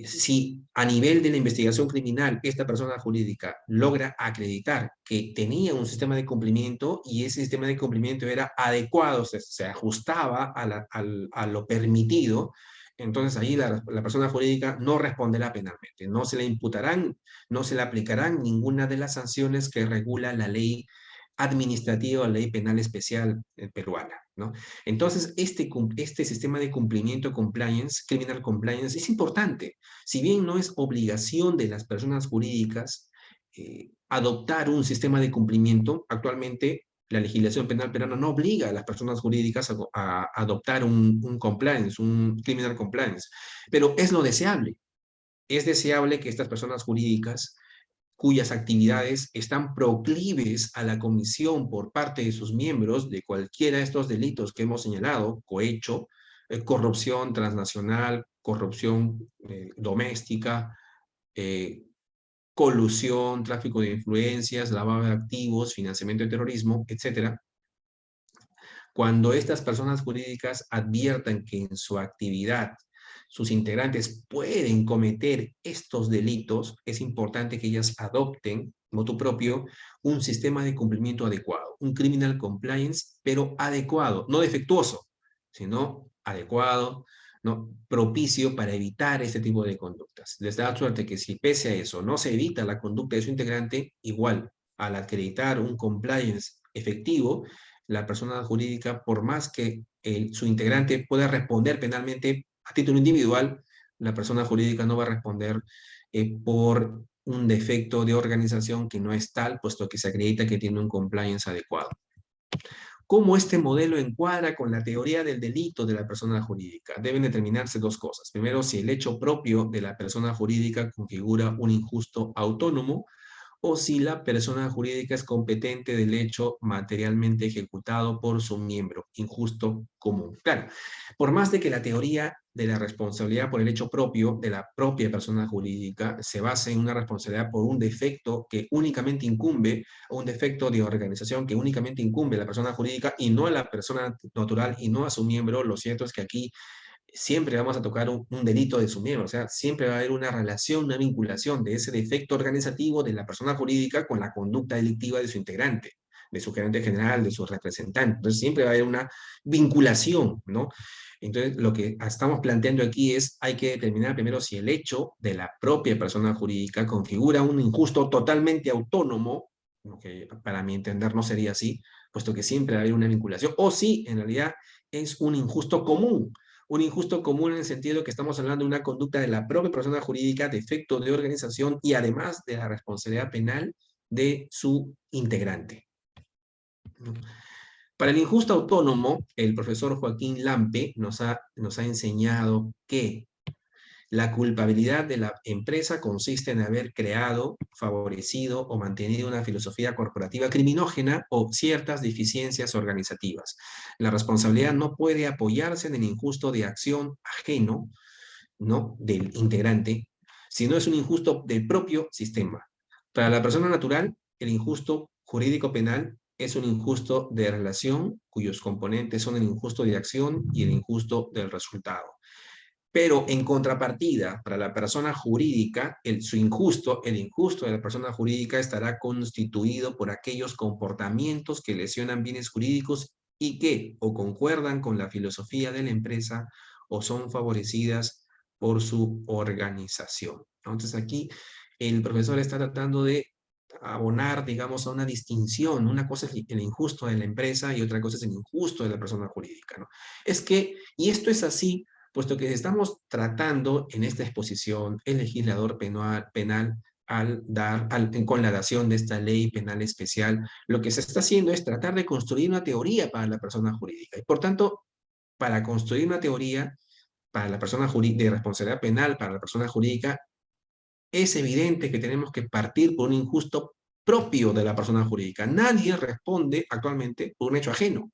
si a nivel de la investigación criminal esta persona jurídica logra acreditar que tenía un sistema de cumplimiento y ese sistema de cumplimiento era adecuado, se ajustaba a lo permitido, entonces ahí la persona jurídica no responderá penalmente, no se le imputarán, no se le aplicarán ninguna de las sanciones que regula la ley administrativa o ley penal especial peruana, ¿no? Entonces, este sistema de cumplimiento, compliance, criminal compliance, es importante. Si bien no es obligación de las personas jurídicas adoptar un sistema de cumplimiento, actualmente la legislación penal peruana no obliga a las personas jurídicas a adoptar un compliance, un criminal compliance, pero es lo deseable. Es deseable que estas personas jurídicas cuyas actividades están proclives a la comisión por parte de sus miembros de cualquiera de estos delitos que hemos señalado, cohecho, corrupción transnacional, corrupción doméstica, eh, colusión, tráfico de influencias, lavado de activos, financiamiento de terrorismo, etcétera. Cuando estas personas jurídicas adviertan que en su actividad sus integrantes pueden cometer estos delitos, es importante que ellas adopten, motu propio, un sistema de cumplimiento adecuado, un criminal compliance, pero adecuado, no defectuoso, sino adecuado, ¿no? Propicio para evitar este tipo de conductas. Les da suerte que si pese a eso no se evita la conducta de su integrante, igual, al acreditar un compliance efectivo, la persona jurídica, por más que su integrante pueda responder penalmente a título individual, la persona jurídica no va a responder por un defecto de organización que no es tal, puesto que se acredita que tiene un compliance adecuado. ¿Cómo este modelo encuadra con la teoría del delito de la persona jurídica? Deben determinarse dos cosas. Primero, si el hecho propio de la persona jurídica configura un injusto autónomo, o si la persona jurídica es competente del hecho materialmente ejecutado por su miembro, injusto común. Claro, por más de que la teoría de la responsabilidad por el hecho propio de la propia persona jurídica se base en una responsabilidad por un defecto que únicamente incumbe, o un defecto de organización que únicamente incumbe a la persona jurídica y no a la persona natural y no a su miembro, lo cierto es que aquí siempre vamos a tocar un delito de su miembro, o sea, siempre va a haber una relación, una vinculación de ese defecto organizativo de la persona jurídica con la conducta delictiva de su integrante, de su gerente general, de su representante. Entonces, siempre va a haber una vinculación, ¿no? Entonces, lo que estamos planteando aquí es, hay que determinar primero si el hecho de la propia persona jurídica configura un injusto totalmente autónomo, que para mi entender no sería así, puesto que siempre va a haber una vinculación, o si en realidad es un injusto común, un injusto común en el sentido que estamos hablando de una conducta de la propia persona jurídica, defecto de organización y además de la responsabilidad penal de su integrante. Para el injusto autónomo, el profesor Joaquín Lampe nos ha enseñado que la culpabilidad de la empresa consiste en haber creado, favorecido o mantenido una filosofía corporativa criminógena o ciertas deficiencias organizativas. La responsabilidad no puede apoyarse en el injusto de acción ajeno, ¿no?, del integrante, sino es un injusto del propio sistema. Para la persona natural, el injusto jurídico penal es un injusto de relación cuyos componentes son el injusto de acción y el injusto del resultado. Pero en contrapartida, para la persona jurídica, el injusto de la persona jurídica estará constituido por aquellos comportamientos que lesionan bienes jurídicos y que o concuerdan con la filosofía de la empresa o son favorecidas por su organización. Entonces aquí el profesor está tratando de abonar, digamos, a una distinción. Una cosa es el injusto de la empresa y otra cosa es el injusto de la persona jurídica, ¿no? Es que, y esto es así, puesto que estamos tratando en esta exposición el legislador penal con la dación de esta ley penal especial, lo que se está haciendo es tratar de construir una teoría para la persona jurídica. Y por tanto, para construir una teoría, para la persona jurídica, de responsabilidad penal para la persona jurídica, es evidente que tenemos que partir por un injusto propio de la persona jurídica. Nadie responde actualmente por un hecho ajeno.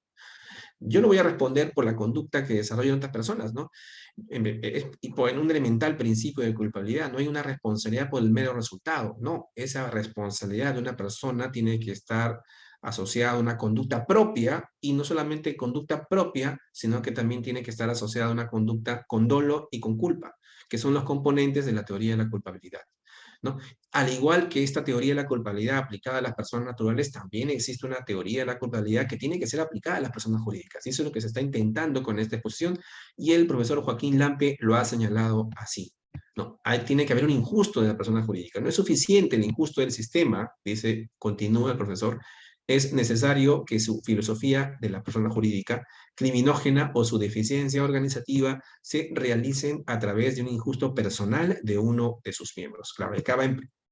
Yo no voy a responder por la conducta que desarrollan otras personas, ¿no? Y en un elemental principio de culpabilidad, no hay una responsabilidad por el mero resultado, no. Esa responsabilidad de una persona tiene que estar asociada a una conducta propia, y no solamente conducta propia, sino que también tiene que estar asociada a una conducta con dolo y con culpa, que son los componentes de la teoría de la culpabilidad, ¿no? Al igual que esta teoría de la culpabilidad aplicada a las personas naturales, también existe una teoría de la culpabilidad que tiene que ser aplicada a las personas jurídicas. Y eso es lo que se está intentando con esta exposición, y el profesor Joaquín Lampe lo ha señalado así. No, tiene que haber un injusto de la persona jurídica. No es suficiente el injusto del sistema, dice, continúa el profesor, es necesario que su filosofía de la persona jurídica criminógena o su deficiencia organizativa se realicen a través de un injusto personal de uno de sus miembros. Claro,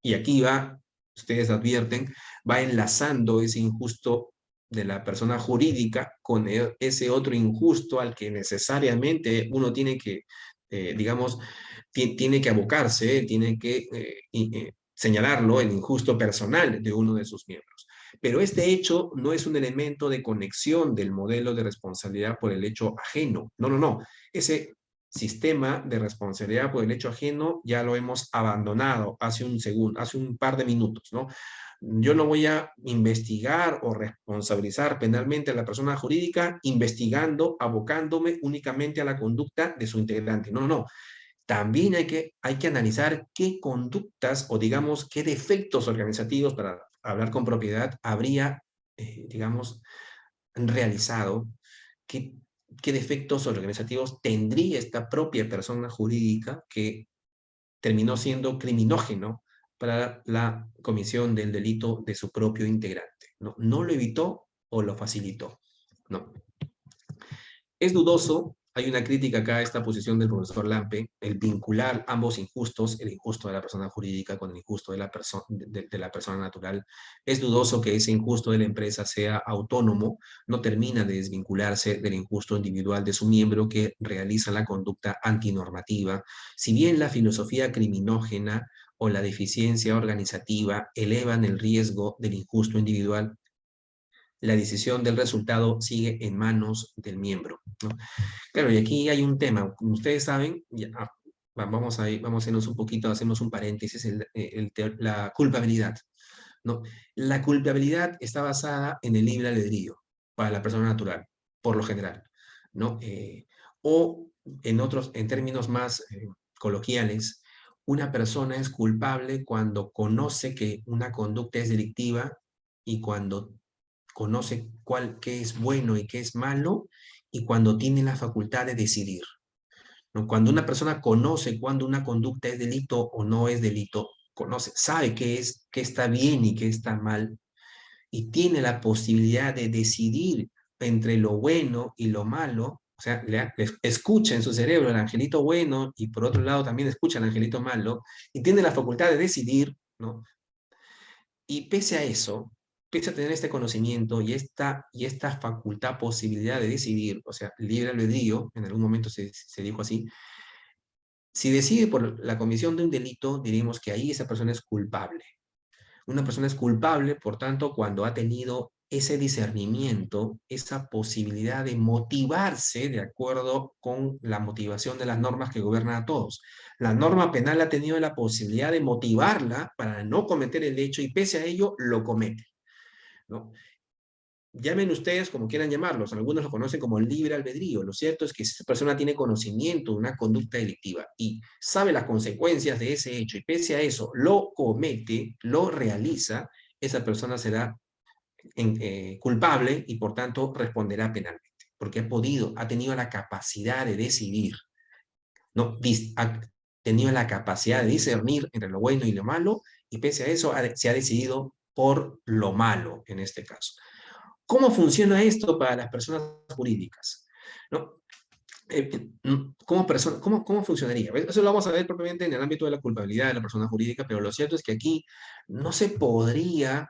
y aquí va, ustedes advierten, va enlazando ese injusto de la persona jurídica con ese otro injusto al que necesariamente uno tiene que, digamos, tiene que abocarse, tiene que señalarlo, el injusto personal de uno de sus miembros. Pero este hecho no es un elemento de conexión del modelo de responsabilidad por el hecho ajeno. No, no, no. Ese sistema de responsabilidad por el hecho ajeno ya lo hemos abandonado hace un par de minutos, ¿no? Yo no voy a investigar o responsabilizar penalmente a la persona jurídica investigando, abocándome únicamente a la conducta de su integrante. No, no, no. También hay que analizar qué conductas o, digamos, qué defectos organizativos, para hablar con propiedad, habría, digamos, realizado, qué, qué defectos organizativos tendría esta propia persona jurídica que terminó siendo criminógeno para la comisión del delito de su propio integrante. No, no lo evitó o lo facilitó. No. Es dudoso, hay una crítica acá a esta posición del profesor Lampe, el vincular ambos injustos, el injusto de la persona jurídica con el injusto de la persona natural. Es dudoso que ese injusto de la empresa sea autónomo, no termina de desvincularse del injusto individual de su miembro que realiza la conducta antinormativa. Si bien la filosofía criminógena o la deficiencia organizativa elevan el riesgo del injusto individual, la decisión del resultado sigue en manos del miembro, ¿no? Claro, y aquí hay un tema, como ustedes saben, vamos a irnos un poquito, hacemos un paréntesis, la culpabilidad, ¿no? La culpabilidad está basada en el libre albedrío para la persona natural, por lo general, ¿no? O en términos más coloquiales, una persona es culpable cuando conoce que una conducta es delictiva y cuando conoce qué es bueno y qué es malo, y cuando tiene la facultad de decidir, ¿no? Cuando una persona conoce cuando una conducta es delito o no es delito, sabe qué está bien y qué está mal, y tiene la posibilidad de decidir entre lo bueno y lo malo, o sea, escucha en su cerebro el angelito bueno y por otro lado también escucha el angelito malo, y tiene la facultad de decidir, ¿no? Y pese a eso, pese a tener este conocimiento y esta facultad, posibilidad de decidir, o sea, libre albedrío, en algún momento se dijo así, si decide por la comisión de un delito, diríamos que ahí esa persona es culpable. Una persona es culpable, por tanto, cuando ha tenido ese discernimiento, esa posibilidad de motivarse de acuerdo con la motivación de las normas que gobiernan a todos. La norma penal ha tenido la posibilidad de motivarla para no cometer el hecho, y pese a ello lo comete, ¿no? Llamen ustedes como quieran llamarlos, algunos lo conocen como libre albedrío. Lo cierto es que si esa persona tiene conocimiento de una conducta delictiva y sabe las consecuencias de ese hecho, y pese a eso lo comete, lo realiza, esa persona será culpable y por tanto responderá penalmente, porque ha tenido la capacidad de decidir, ¿no? Ha tenido la capacidad de discernir entre lo bueno y lo malo, y pese a eso se ha decidido por lo malo en este caso. ¿Cómo funciona esto para las personas jurídicas? ¿No? ¿Cómo funcionaría? Eso lo vamos a ver propiamente en el ámbito de la culpabilidad de la persona jurídica, pero lo cierto es que aquí no se podría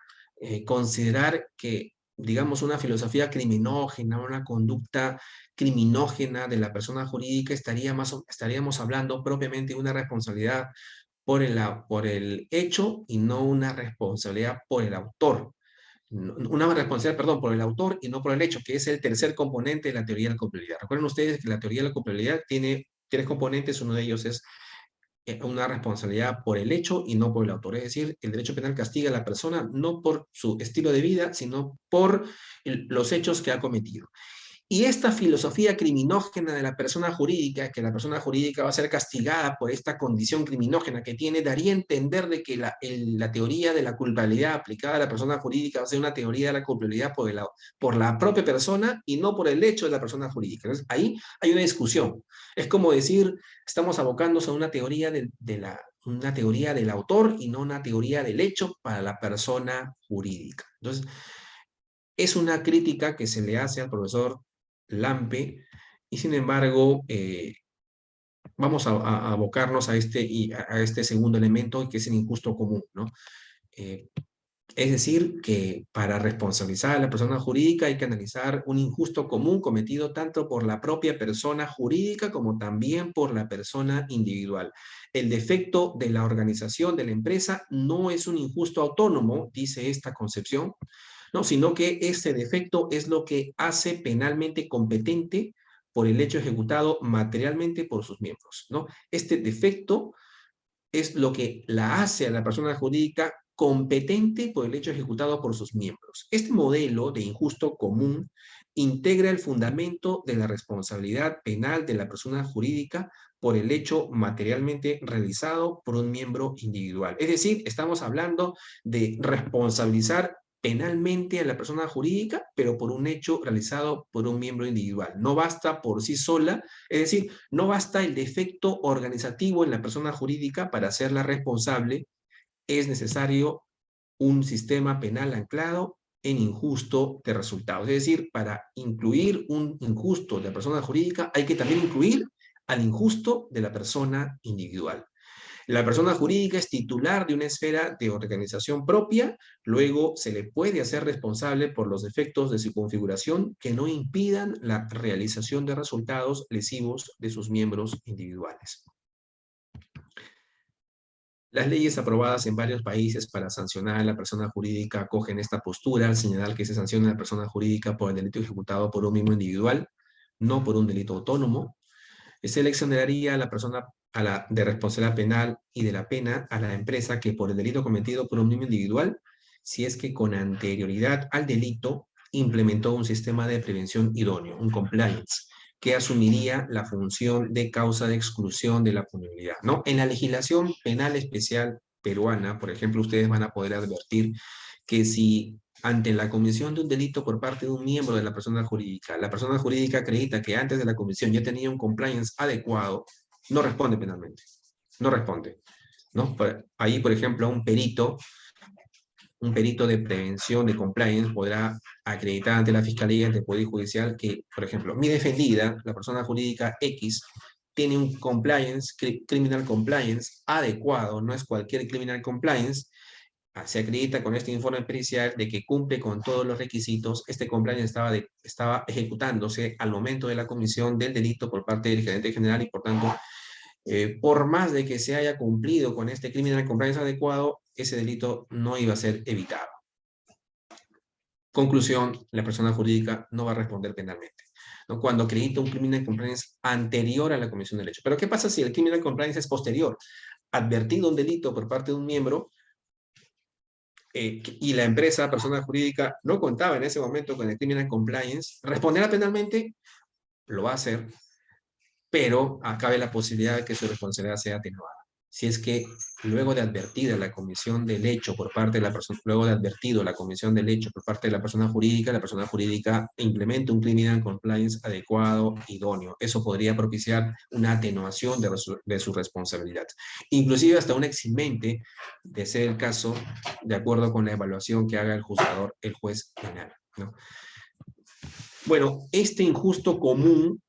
considerar que digamos, una filosofía criminógena, una conducta criminógena de la persona jurídica, estaríamos hablando propiamente de una responsabilidad por el hecho y no una responsabilidad por el autor. Una responsabilidad, perdón, por el autor y no por el hecho, que es el tercer componente de la teoría de la culpabilidad. Recuerden ustedes que la teoría de la culpabilidad tiene tres componentes, uno de ellos es una responsabilidad por el hecho y no por el autor. Es decir, el derecho penal castiga a la persona no por su estilo de vida, sino por los hechos que ha cometido. Y esta filosofía criminógena de la persona jurídica, que la persona jurídica va a ser castigada por esta condición criminógena que tiene, daría a entender de que la teoría de la culpabilidad aplicada a la persona jurídica va a ser una teoría de la culpabilidad por la propia persona y no por el hecho de la persona jurídica. Entonces, ahí hay una discusión. Es como decir, estamos abocándonos a una teoría una teoría del autor y no una teoría del hecho para la persona jurídica. Entonces, es una crítica que se le hace al profesor Lampe, y sin embargo, vamos a abocarnos a este segundo elemento, que es el injusto común, ¿no? Es decir, que para responsabilizar a la persona jurídica hay que analizar un injusto común cometido tanto por la propia persona jurídica como también por la persona individual. El defecto de la organización de la empresa no es un injusto autónomo, dice esta concepción, no, sino que ese defecto es lo que hace penalmente competente por el hecho ejecutado materialmente por sus miembros, ¿no? Este defecto es lo que la hace a la persona jurídica competente por el hecho ejecutado por sus miembros. Este modelo de injusto común integra el fundamento de la responsabilidad penal de la persona jurídica por el hecho materialmente realizado por un miembro individual. Es decir, estamos hablando de responsabilizar penalmente a la persona jurídica, pero por un hecho realizado por un miembro individual. No basta por sí sola, es decir, no basta el defecto organizativo en la persona jurídica para hacerla responsable, es necesario un sistema penal anclado en injusto de resultados. Es decir, para incluir un injusto de la persona jurídica hay que también incluir al injusto de la persona individual. La persona jurídica es titular de una esfera de organización propia, luego se le puede hacer responsable por los defectos de su configuración que no impidan la realización de resultados lesivos de sus miembros individuales. Las leyes aprobadas en varios países para sancionar a la persona jurídica acogen esta postura al señalar que se sanciona a la persona jurídica por el delito ejecutado por un miembro individual, no por un delito autónomo. Se le exoneraría a la persona de responsabilidad penal y de la pena a la empresa que por el delito cometido por un miembro individual, si es que con anterioridad al delito implementó un sistema de prevención idóneo, un compliance, que asumiría la función de causa de exclusión de la punibilidad, ¿no? En la legislación penal especial peruana, por ejemplo, ustedes van a poder advertir que si ante la comisión de un delito por parte de un miembro de la persona jurídica acredita que antes de la comisión ya tenía un compliance adecuado, no responde penalmente, no responde, ¿no? Ahí, por ejemplo, un perito de prevención de compliance podrá acreditar ante la Fiscalía, ante el Poder Judicial, que, por ejemplo, mi defendida, la persona jurídica X, tiene un compliance, criminal compliance adecuado, no es cualquier criminal compliance. Se acredita con este informe pericial de que cumple con todos los requisitos. Este compliance estaba ejecutándose al momento de la comisión del delito por parte del gerente general y, por tanto, por más de que se haya cumplido con este criminal compliance adecuado, ese delito no iba a ser evitado. Conclusión, la persona jurídica no va a responder penalmente, ¿no? Cuando acredita un criminal compliance anterior a la comisión del hecho. Pero ¿qué pasa si el criminal compliance es posterior? Advertido un delito por parte de un miembro, y la empresa, persona jurídica, no contaba en ese momento con el criminal compliance, ¿responderá penalmente? Lo va a hacer, pero cabe la posibilidad de que su responsabilidad sea atenuada. Si es que luego de advertida la comisión del hecho por parte de la persona, luego de advertido la comisión del hecho por parte de la persona jurídica implementa un criminal compliance adecuado, idóneo. Eso podría propiciar una atenuación de su responsabilidad. Inclusive hasta un eximente de ser el caso, de acuerdo con la evaluación que haga el juzgador, el juez penal, ¿no? Bueno, este injusto común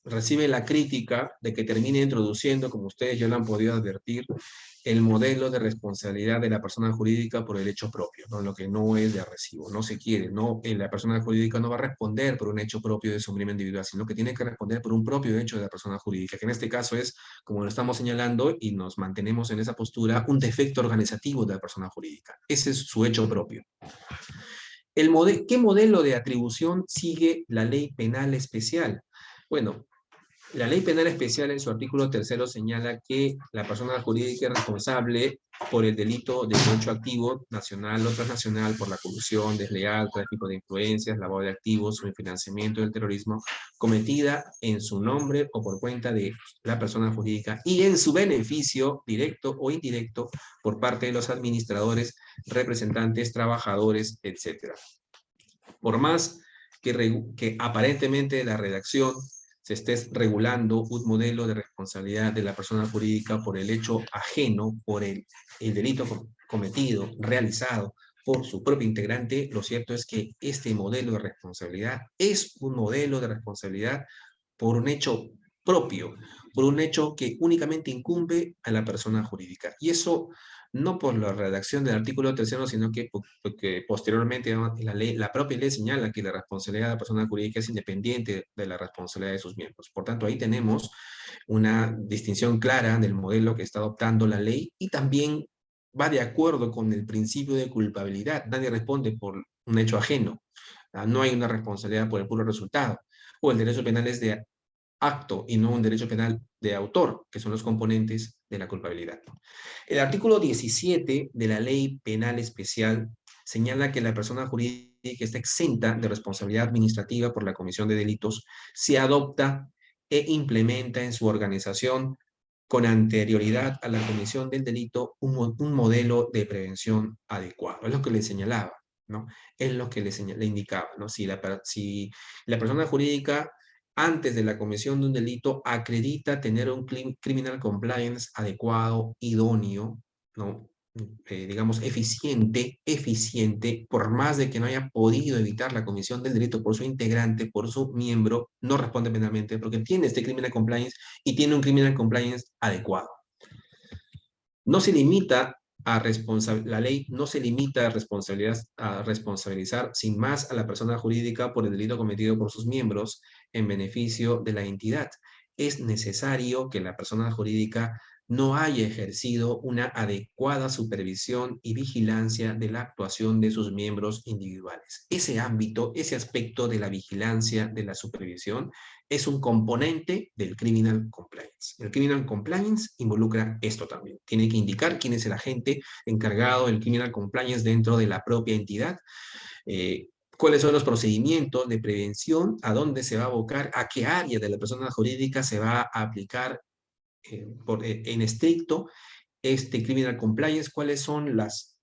recibe la crítica de que termine introduciendo, como ustedes ya lo han podido advertir, el modelo de responsabilidad de la persona jurídica por el hecho propio, ¿no? Lo que no es de recibo, no se quiere, no, la persona jurídica no va a responder por un hecho propio de su crimen individual, sino que tiene que responder por un propio hecho de la persona jurídica, que en este caso es, como lo estamos señalando y nos mantenemos en esa postura, un defecto organizativo de la persona jurídica. Ese es su hecho propio. ¿Qué modelo de atribución sigue la ley penal especial? Bueno, la ley penal especial en su artículo 3 señala que la persona jurídica es responsable por el delito de hecho activo nacional o transnacional por la colusión desleal, tráfico de influencias, lavado de activos o el financiamiento del terrorismo cometida en su nombre o por cuenta de la persona jurídica y en su beneficio directo o indirecto por parte de los administradores, representantes, trabajadores, etc. Por más que aparentemente la redacción se esté regulando un modelo de responsabilidad de la persona jurídica por el hecho ajeno, por el delito cometido, realizado por su propio integrante, lo cierto es que este modelo de responsabilidad es un modelo de responsabilidad por un hecho propio, por un hecho que únicamente incumbe a la persona jurídica. Y eso no por la redacción del artículo 3, sino que porque posteriormente la propia ley señala que la responsabilidad de la persona jurídica es independiente de la responsabilidad de sus miembros. Por tanto, ahí tenemos una distinción clara del modelo que está adoptando la ley y también va de acuerdo con el principio de culpabilidad. Nadie responde por un hecho ajeno. No hay una responsabilidad por el puro resultado. O el derecho penal es de acto y no un derecho penal de autor, que son los componentes de la culpabilidad. El artículo 17 de la Ley Penal Especial señala que la persona jurídica está exenta de responsabilidad administrativa por la comisión de delitos si adopta e implementa en su organización con anterioridad a la comisión del delito un modelo de prevención adecuado. Es lo que le señalaba, ¿no? Es lo que le indicaba, ¿no? Si la persona jurídica antes de la comisión de un delito acredita tener un criminal compliance adecuado, idóneo, ¿no? Digamos, eficiente, por más de que no haya podido evitar la comisión del delito por su integrante, por su miembro, no responde penalmente porque tiene este criminal compliance y tiene un criminal compliance adecuado. No se limita la ley no se limita a responsabilizar sin más a la persona jurídica por el delito cometido por sus miembros en beneficio de la entidad. Es necesario que la persona jurídica no haya ejercido una adecuada supervisión y vigilancia de la actuación de sus miembros individuales. Ese ámbito, ese aspecto de la vigilancia, de la supervisión, es un componente del criminal compliance. El criminal compliance involucra esto también. Tiene que indicar quién es el agente encargado del criminal compliance dentro de la propia entidad, cuáles son los procedimientos de prevención, a dónde se va a abocar, a qué área de la persona jurídica se va a aplicar en estricto este criminal compliance, cuáles son las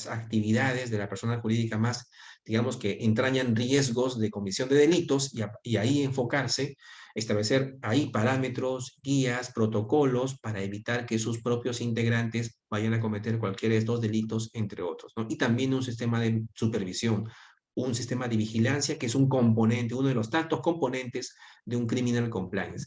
actividades de la persona jurídica más, digamos, que entrañan riesgos de comisión de delitos y ahí enfocarse, establecer ahí parámetros, guías, protocolos para evitar que sus propios integrantes vayan a cometer cualquiera de estos delitos, entre otros, ¿no? Y también un sistema de supervisión, un sistema de vigilancia que es un componente, uno de los tantos componentes de un criminal compliance.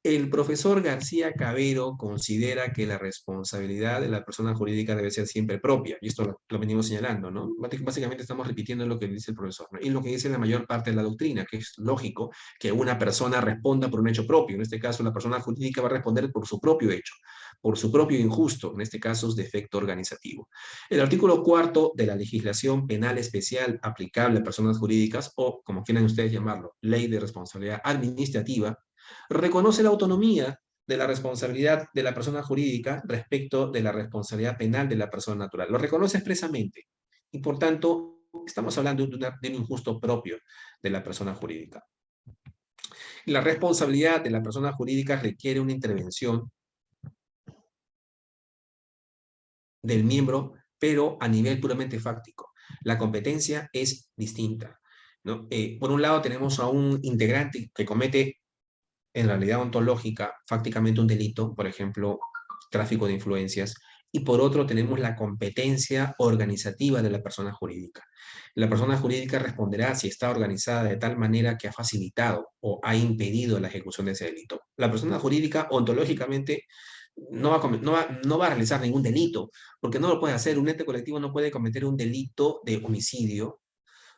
El profesor García Cabero considera que la responsabilidad de la persona jurídica debe ser siempre propia, y esto lo venimos señalando, ¿no? Básicamente estamos repitiendo lo que dice el profesor, ¿no? Y lo que dice la mayor parte de la doctrina, que es lógico que una persona responda por un hecho propio. En este caso, la persona jurídica va a responder por su propio hecho, por su propio injusto, en este caso es defecto organizativo. El artículo 4 de la legislación penal especial aplicable a personas jurídicas, o como quieran ustedes llamarlo, ley de responsabilidad administrativa, reconoce la autonomía de la responsabilidad de la persona jurídica respecto de la responsabilidad penal de la persona natural. Lo reconoce expresamente y por tanto estamos hablando de un injusto propio de la persona jurídica. La responsabilidad de la persona jurídica requiere una intervención del miembro, pero a nivel puramente fáctico. La competencia es distinta, ¿no? Por un lado tenemos a un integrante que comete en realidad ontológica, fácticamente un delito, por ejemplo, tráfico de influencias, y por otro tenemos la competencia organizativa de la persona jurídica. La persona jurídica responderá si está organizada de tal manera que ha facilitado o ha impedido la ejecución de ese delito. La persona jurídica ontológicamente no va a realizar ningún delito, porque no lo puede hacer. Un ente colectivo no puede cometer un delito de homicidio,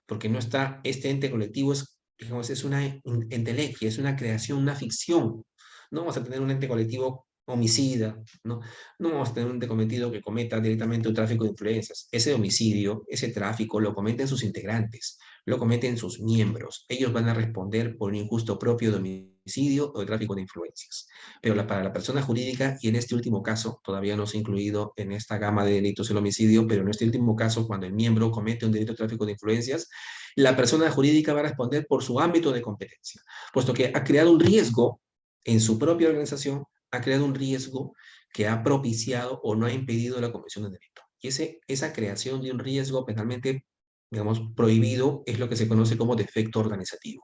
porque no está, este ente colectivo es, digamos, es una entelequia, es una creación, una ficción. No vamos a tener un ente colectivo homicida, ¿no? No vamos a tener un ente cometido que cometa directamente un tráfico de influencias. Ese homicidio, ese tráfico, lo cometen sus integrantes, lo cometen sus miembros. Ellos van a responder por un injusto propio de homicidio o de tráfico de influencias. Pero para la persona jurídica, y en este último caso, todavía no se ha incluido en esta gama de delitos el homicidio, pero en este último caso, cuando el miembro comete un delito de tráfico de influencias, la persona jurídica va a responder por su ámbito de competencia, puesto que ha creado un riesgo en su propia organización, ha creado un riesgo que ha propiciado o no ha impedido la comisión del delito. Y esa creación de un riesgo penalmente, digamos, prohibido es lo que se conoce como defecto organizativo.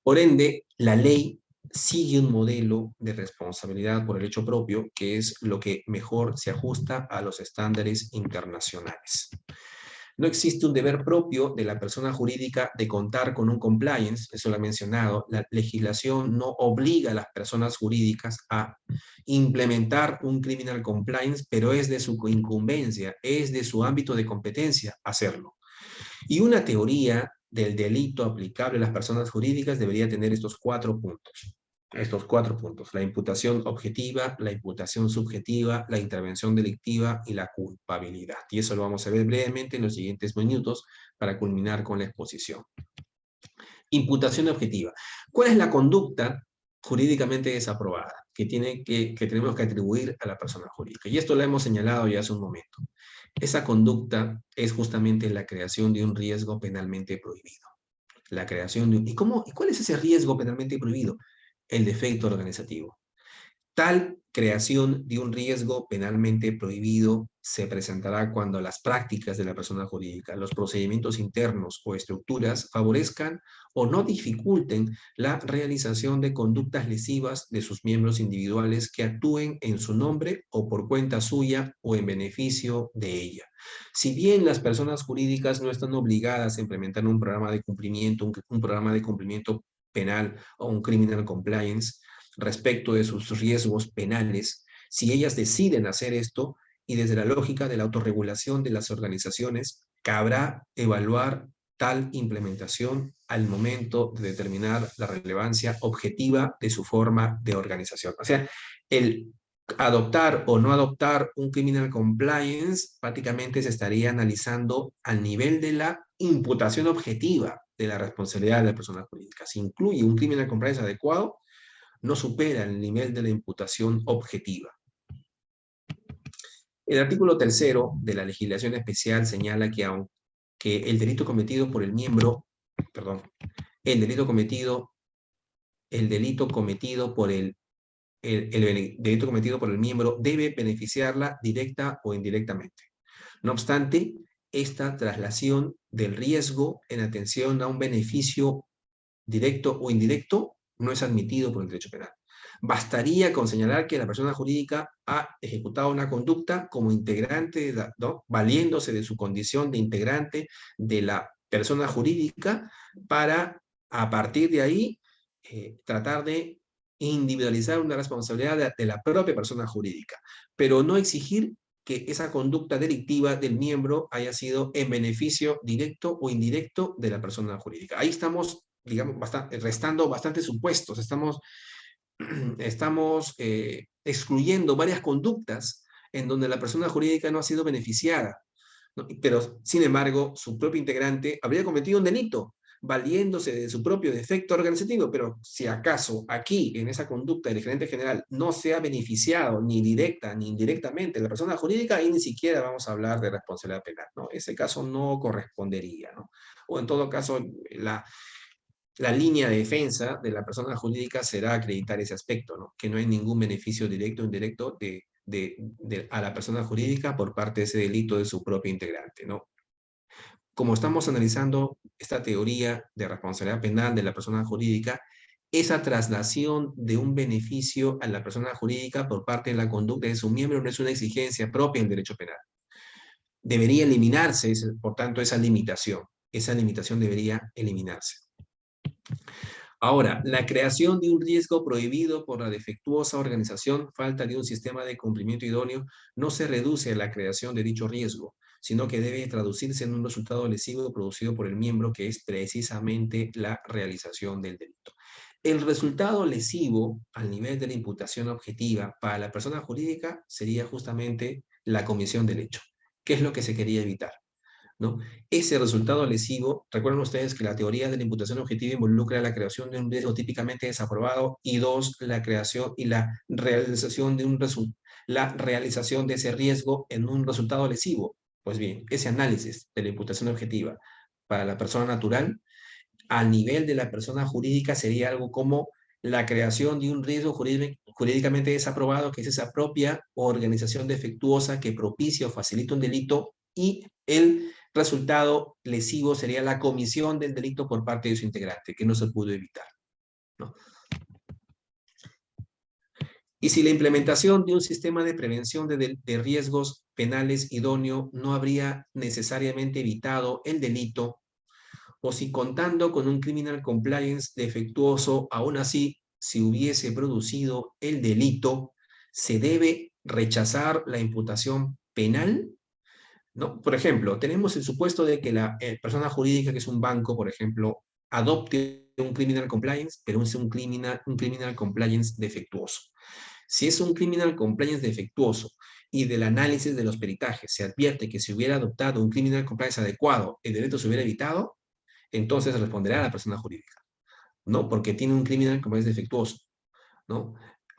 Por ende, la ley sigue un modelo de responsabilidad por el hecho propio, que es lo que mejor se ajusta a los estándares internacionales. No existe un deber propio de la persona jurídica de contar con un compliance, eso lo he mencionado. La legislación no obliga a las personas jurídicas a implementar un criminal compliance, pero es de su incumbencia, es de su ámbito de competencia hacerlo. Y una teoría del delito aplicable a las personas jurídicas debería tener estos 4 puntos. Estos 4 puntos: la imputación objetiva, la imputación subjetiva, la intervención delictiva y la culpabilidad. Y eso lo vamos a ver brevemente en los siguientes minutos para culminar con la exposición. Imputación objetiva. ¿Cuál es la conducta jurídicamente desaprobada que tenemos que atribuir a la persona jurídica? Y esto lo hemos señalado ya hace un momento. Esa conducta es justamente la creación de un riesgo penalmente prohibido. La creación de un... ¿Y cuál es ese riesgo penalmente prohibido? El defecto organizativo. Tal creación de un riesgo penalmente prohibido se presentará cuando las prácticas de la persona jurídica, los procedimientos internos o estructuras favorezcan o no dificulten la realización de conductas lesivas de sus miembros individuales que actúen en su nombre o por cuenta suya o en beneficio de ella. Si bien las personas jurídicas no están obligadas a implementar un programa de cumplimiento, un programa de cumplimiento penal o un criminal compliance, respecto de sus riesgos penales, si ellas deciden hacer esto, y desde la lógica de la autorregulación de las organizaciones, cabrá evaluar tal implementación al momento de determinar la relevancia objetiva de su forma de organización. O sea, el adoptar o no adoptar un criminal compliance prácticamente se estaría analizando al nivel de la imputación objetiva de la responsabilidad de la persona jurídica. Si incluye un criminal compliance adecuado, no supera el nivel de la imputación objetiva. El artículo 3º de la legislación especial señala que aunque el delito cometido por el miembro, perdón, el delito cometido por el delito cometido por el miembro debe beneficiarla directa o indirectamente. No obstante, esta traslación del riesgo en atención a un beneficio directo o indirecto no es admitido por el derecho penal. Bastaría con señalar que la persona jurídica ha ejecutado una conducta como integrante, ¿no?, valiéndose de su condición de integrante de la persona jurídica para, a partir de ahí, tratar de individualizar una responsabilidad de la propia persona jurídica, pero no exigir que esa conducta delictiva del miembro haya sido en beneficio directo o indirecto de la persona jurídica. Ahí estamos, digamos, restando bastantes supuestos, estamos excluyendo varias conductas en donde la persona jurídica no ha sido beneficiada, ¿no? Pero, sin embargo, su propio integrante habría cometido un delito, valiéndose de su propio defecto organizativo, pero si acaso aquí, en esa conducta del gerente general, no se ha beneficiado ni directa ni indirectamente la persona jurídica, ahí ni siquiera vamos a hablar de responsabilidad penal, ¿no? Ese caso no correspondería, ¿no? O en todo caso, la línea de defensa de la persona jurídica será acreditar ese aspecto, ¿no? Que no hay ningún beneficio directo o indirecto a la persona jurídica por parte de ese delito de su propio integrante, ¿no? Como estamos analizando esta teoría de responsabilidad penal de la persona jurídica, esa traslación de un beneficio a la persona jurídica por parte de la conducta de su miembro no es una exigencia propia del derecho penal. Debería eliminarse, por tanto, esa limitación. Esa limitación debería eliminarse. Ahora, la creación de un riesgo prohibido por la defectuosa organización, falta de un sistema de cumplimiento idóneo, no se reduce a la creación de dicho riesgo, sino que debe traducirse en un resultado lesivo producido por el miembro, que es precisamente la realización del delito. El resultado lesivo al nivel de la imputación objetiva para la persona jurídica sería justamente la comisión del hecho. ¿Qué es lo que se quería evitar? ¿No? Ese resultado lesivo, recuerden ustedes que la teoría de la imputación objetiva involucra la creación de un riesgo típicamente desaprobado y dos, la creación y la realización de ese riesgo en un resultado lesivo. Pues bien, ese análisis de la imputación objetiva para la persona natural al nivel de la persona jurídica sería algo como la creación de un riesgo jurídicamente desaprobado, que es esa propia organización defectuosa que propicia o facilita un delito, y el resultado lesivo sería la comisión del delito por parte de su integrante, que no se pudo evitar, ¿no? Y si la implementación de un sistema de prevención de riesgos penales idóneo no habría necesariamente evitado el delito, o si contando con un criminal compliance defectuoso, aún así, si hubiese producido el delito, se debe rechazar la imputación penal, ¿no? Por ejemplo, tenemos el supuesto de que la persona jurídica, que es un banco, por ejemplo, adopte un criminal compliance, pero es un criminal compliance defectuoso. Si es un criminal compliance defectuoso y del análisis de los peritajes se advierte que si hubiera adoptado un criminal compliance adecuado, el delito se hubiera evitado, entonces responderá a la persona jurídica, ¿no? Porque tiene un criminal compliance defectuoso, ¿no?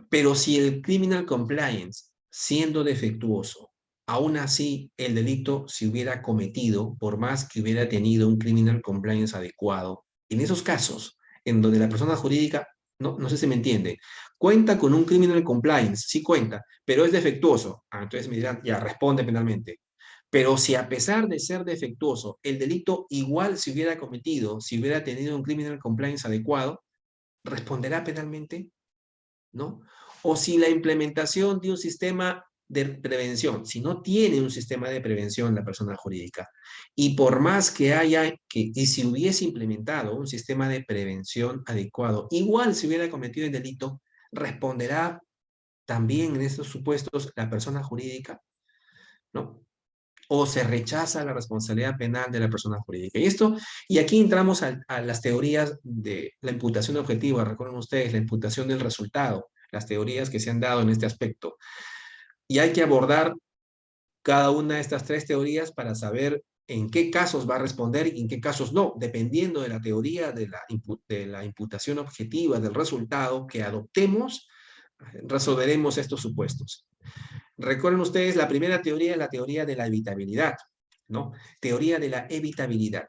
Pero si el criminal compliance, siendo defectuoso, aún así el delito se hubiera cometido, por más que hubiera tenido un criminal compliance adecuado, en esos casos, en donde la persona jurídica, no sé si me entiende, cuenta con un criminal compliance, sí cuenta, pero es defectuoso, entonces me dirán, ya, responde penalmente. Pero si a pesar de ser defectuoso, el delito igual se hubiera cometido, si hubiera tenido un criminal compliance adecuado, ¿responderá penalmente? ¿No? O si la implementación de un sistema de prevención, si no tiene un sistema de prevención la persona jurídica, y por más que haya, y si hubiese implementado un sistema de prevención adecuado, igual si hubiera cometido el delito, ¿responderá también en estos supuestos la persona jurídica? ¿No? O se rechaza la responsabilidad penal de la persona jurídica. Y aquí entramos a las teorías de la imputación objetiva, recuerden ustedes, la imputación del resultado, las teorías que se han dado en este aspecto. Y hay que abordar cada una de estas tres teorías para saber en qué casos va a responder y en qué casos no, dependiendo de la teoría de la imputación objetiva del resultado que adoptemos, resolveremos estos supuestos. Recuerden ustedes, la primera teoría es la teoría de la evitabilidad, ¿no? Teoría de la evitabilidad,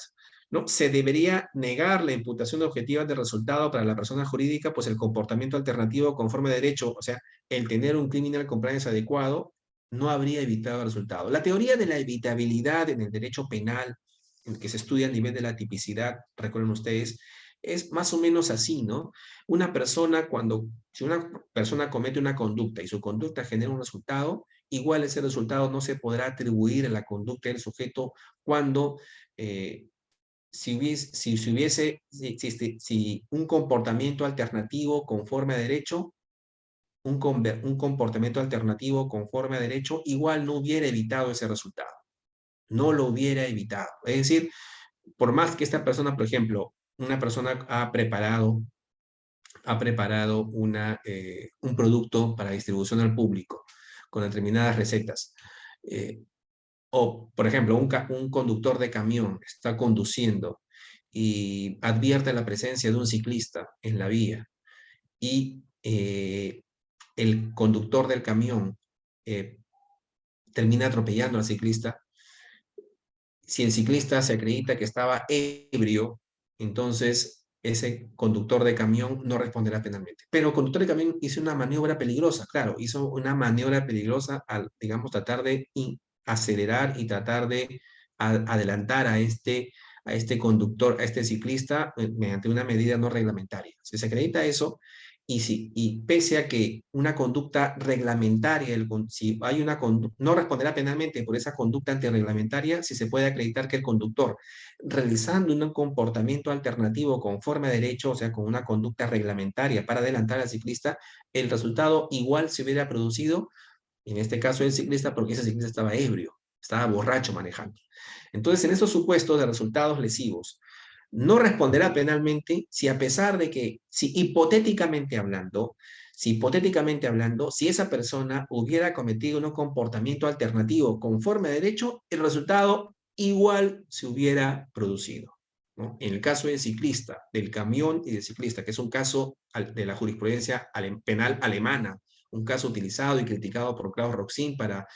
¿no? Se debería negar la imputación objetiva de resultado para la persona jurídica, pues el comportamiento alternativo conforme a derecho, o sea, el tener un criminal compliance adecuado, no habría evitado el resultado. La teoría de la evitabilidad en el derecho penal, en que se estudia a nivel de la tipicidad, recuerden ustedes, es más o menos así, ¿no? Si una persona comete una conducta y su conducta genera un resultado, igual ese resultado no se podrá atribuir a la conducta del sujeto cuando si un comportamiento alternativo conforme a derecho, un comportamiento alternativo conforme a derecho, igual no hubiera evitado ese resultado. No lo hubiera evitado. Es decir, por más que esta persona, por ejemplo, una persona ha preparado un producto para distribución al público con determinadas recetas. O, por ejemplo, un conductor de camión está conduciendo y advierte la presencia de un ciclista en la vía y el conductor del camión termina atropellando al ciclista. Si el ciclista se acredita que estaba ebrio, entonces ese conductor de camión no responderá penalmente. Pero el conductor de camión hizo una maniobra peligrosa, claro, hizo una maniobra peligrosa al, digamos, tratar de acelerar y tratar de adelantar a este conductor, a este ciclista, mediante una medida no reglamentaria. Si se acredita eso, y pese a que una conducta reglamentaria, si hay una no responderá penalmente por esa conducta antirreglamentaria si se puede acreditar que el conductor, realizando un comportamiento alternativo conforme a derecho, o sea, con una conducta reglamentaria para adelantar al ciclista, el resultado igual se hubiera producido, en este caso el ciclista, porque ese ciclista estaba ebrio, estaba borracho manejando. Entonces, en estos supuestos de resultados lesivos, no responderá penalmente si a pesar de que, si hipotéticamente hablando, si esa persona hubiera cometido un comportamiento alternativo conforme a derecho, el resultado igual se hubiera producido, ¿no? En el caso del ciclista, del camión y del ciclista, que es un caso de la jurisprudencia penal alemana, un caso utilizado y criticado por Klaus Roxin para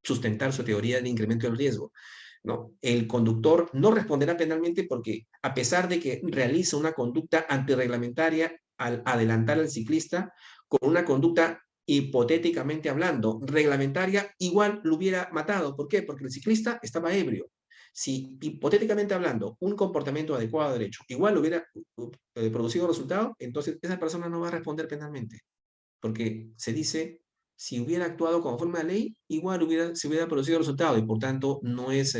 sustentar su teoría de incremento del riesgo, ¿no? El conductor no responderá penalmente porque, a pesar de que realiza una conducta antirreglamentaria al adelantar al ciclista, con una conducta hipotéticamente hablando, reglamentaria, igual lo hubiera matado. ¿Por qué? Porque el ciclista estaba ebrio. Si hipotéticamente hablando, un comportamiento adecuado a derecho igual hubiera producido resultado, entonces esa persona no va a responder penalmente. Porque se dice, si hubiera actuado conforme a la ley, igual se hubiera producido el resultado, y por tanto no es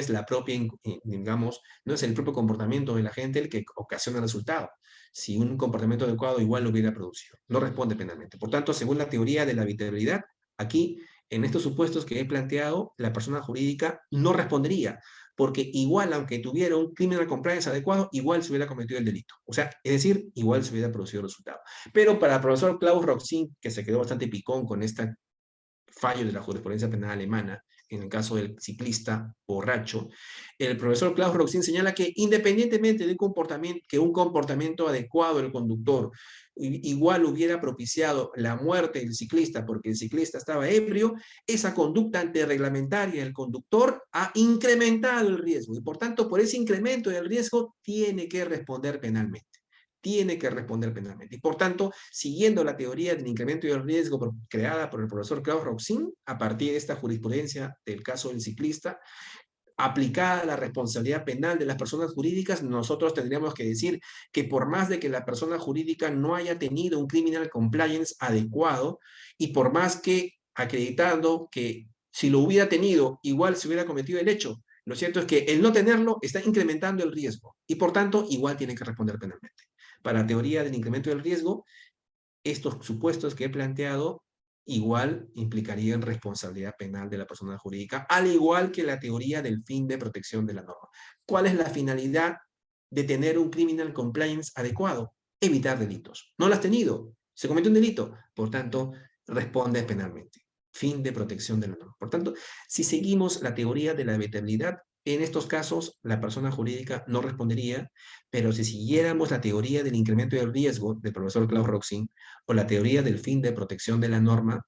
la propia, digamos, no es el propio comportamiento de la gente el que ocasiona el resultado. Si un comportamiento adecuado igual lo hubiera producido, no responde penalmente. Por tanto, según la teoría de la evitabilidad, aquí, en estos supuestos que he planteado, la persona jurídica no respondería, porque igual, aunque tuviera un criminal compliance adecuado, igual se hubiera cometido el delito. O sea, es decir, igual se hubiera producido el resultado. Pero para el profesor Klaus Roxin, que se quedó bastante picón con este fallo de la jurisprudencia penal alemana, en el caso del ciclista borracho, el profesor Klaus Roxin señala que independientemente de un comportamiento adecuado del conductor igual hubiera propiciado la muerte del ciclista porque el ciclista estaba ebrio, esa conducta antirreglamentaria del conductor ha incrementado el riesgo y por tanto por ese incremento del riesgo tiene que responder penalmente. Tiene que responder penalmente. Y por tanto, siguiendo la teoría del incremento del riesgo creada por el profesor Klaus Roxin, a partir de esta jurisprudencia del caso del ciclista, aplicada a la responsabilidad penal de las personas jurídicas, nosotros tendríamos que decir que por más de que la persona jurídica no haya tenido un criminal compliance adecuado, y por más que acreditando que si lo hubiera tenido, igual se hubiera cometido el hecho, lo cierto es que el no tenerlo está incrementando el riesgo, y por tanto, igual tiene que responder penalmente. Para la teoría del incremento del riesgo, estos supuestos que he planteado igual implicarían responsabilidad penal de la persona jurídica, al igual que la teoría del fin de protección de la norma. ¿Cuál es la finalidad de tener un criminal compliance adecuado? Evitar delitos. No lo has tenido, se cometió un delito, por tanto, responde penalmente. Fin de protección de la norma. Por tanto, si seguimos la teoría de la evitabilidad, en estos casos la persona jurídica no respondería, pero si siguiéramos la teoría del incremento del riesgo del profesor Klaus Roxin, o la teoría del fin de protección de la norma,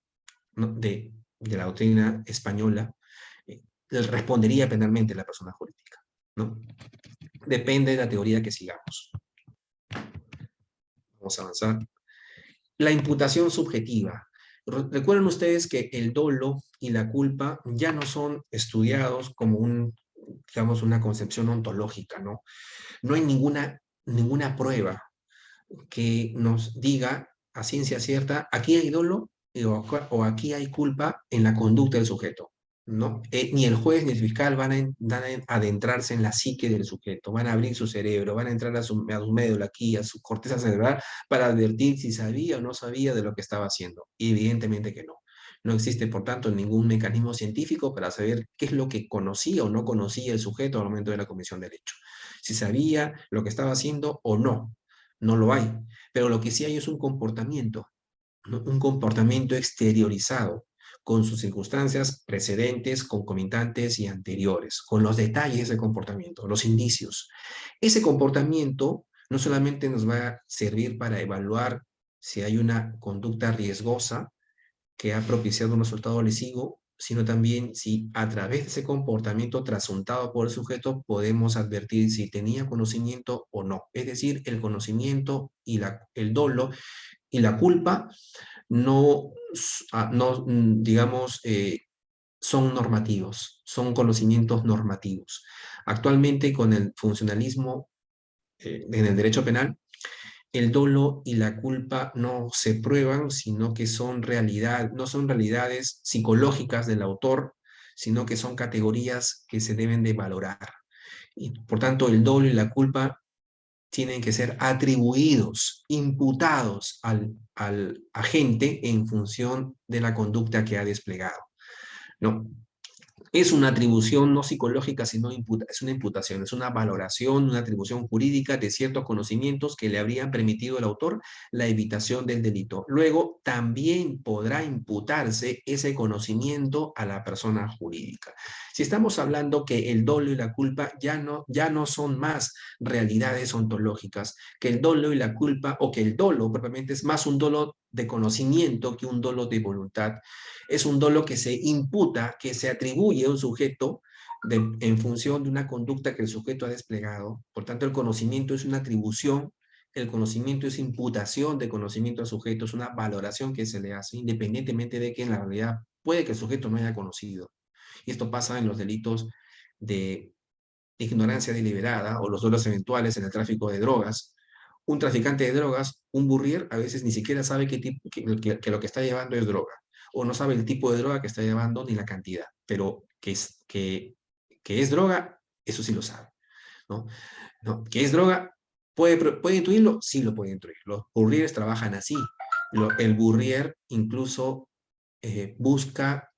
¿no?, de la doctrina española, respondería penalmente la persona jurídica, ¿no? Depende de la teoría que sigamos. Vamos a avanzar. La imputación subjetiva. Recuerden ustedes que el dolo y la culpa ya no son estudiados como digamos, una concepción ontológica, ¿no? No hay ninguna prueba que nos diga a ciencia cierta, aquí hay dolo o aquí hay culpa en la conducta del sujeto, ¿no? Ni el juez ni el fiscal van a adentrarse en la psique del sujeto, van a abrir su cerebro, van a entrar a su médula aquí, a su corteza cerebral, para advertir si sabía o no sabía de lo que estaba haciendo. Y evidentemente que no. No existe, por tanto, ningún mecanismo científico para saber qué es lo que conocía o no conocía el sujeto al momento de la comisión del hecho. Si sabía lo que estaba haciendo o no. No lo hay. Pero lo que sí hay es un comportamiento, ¿no? Un comportamiento exteriorizado, con sus circunstancias precedentes, concomitantes y anteriores, con los detalles de ese comportamiento, los indicios. Ese comportamiento no solamente nos va a servir para evaluar si hay una conducta riesgosa que ha propiciado un resultado lesivo, sino también si a través de ese comportamiento trasuntado por el sujeto podemos advertir si tenía conocimiento o no. Es decir, el conocimiento y el dolo y la culpa no digamos, son normativos, son conocimientos normativos. Actualmente con el funcionalismo en el derecho penal, el dolo y la culpa no se prueban, sino que son realidad, no son realidades psicológicas del autor, sino que son categorías que se deben de valorar. Y por tanto, el dolo y la culpa tienen que ser atribuidos, imputados al agente en función de la conducta que ha desplegado. ¿No? Es una atribución no psicológica, sino es una imputación, es una valoración, una atribución jurídica de ciertos conocimientos que le habrían permitido al autor la evitación del delito. Luego, también podrá imputarse ese conocimiento a la persona jurídica. Si estamos hablando que el dolo y la culpa ya no son más realidades ontológicas, que el dolo y la culpa, o que el dolo propiamente es más un dolo de conocimiento que un dolo de voluntad, es un dolo que se imputa, que se atribuye a un sujeto en función de una conducta que el sujeto ha desplegado. Por tanto, el conocimiento es una atribución, el conocimiento es imputación de conocimiento al sujeto, es una valoración que se le hace, independientemente de que en la realidad puede que el sujeto no haya conocido. Y esto pasa en los delitos de ignorancia deliberada o los dolos eventuales en el tráfico de drogas. Un traficante de drogas, un burrier, a veces ni siquiera sabe que lo que está llevando es droga, o no sabe el tipo de droga que está llevando ni la cantidad, pero que es droga, eso sí lo sabe, ¿no? ¿No? ¿Que es droga? ¿Puede intuirlo? Sí lo puede intuir. Los burrieres trabajan así. El burrier incluso busca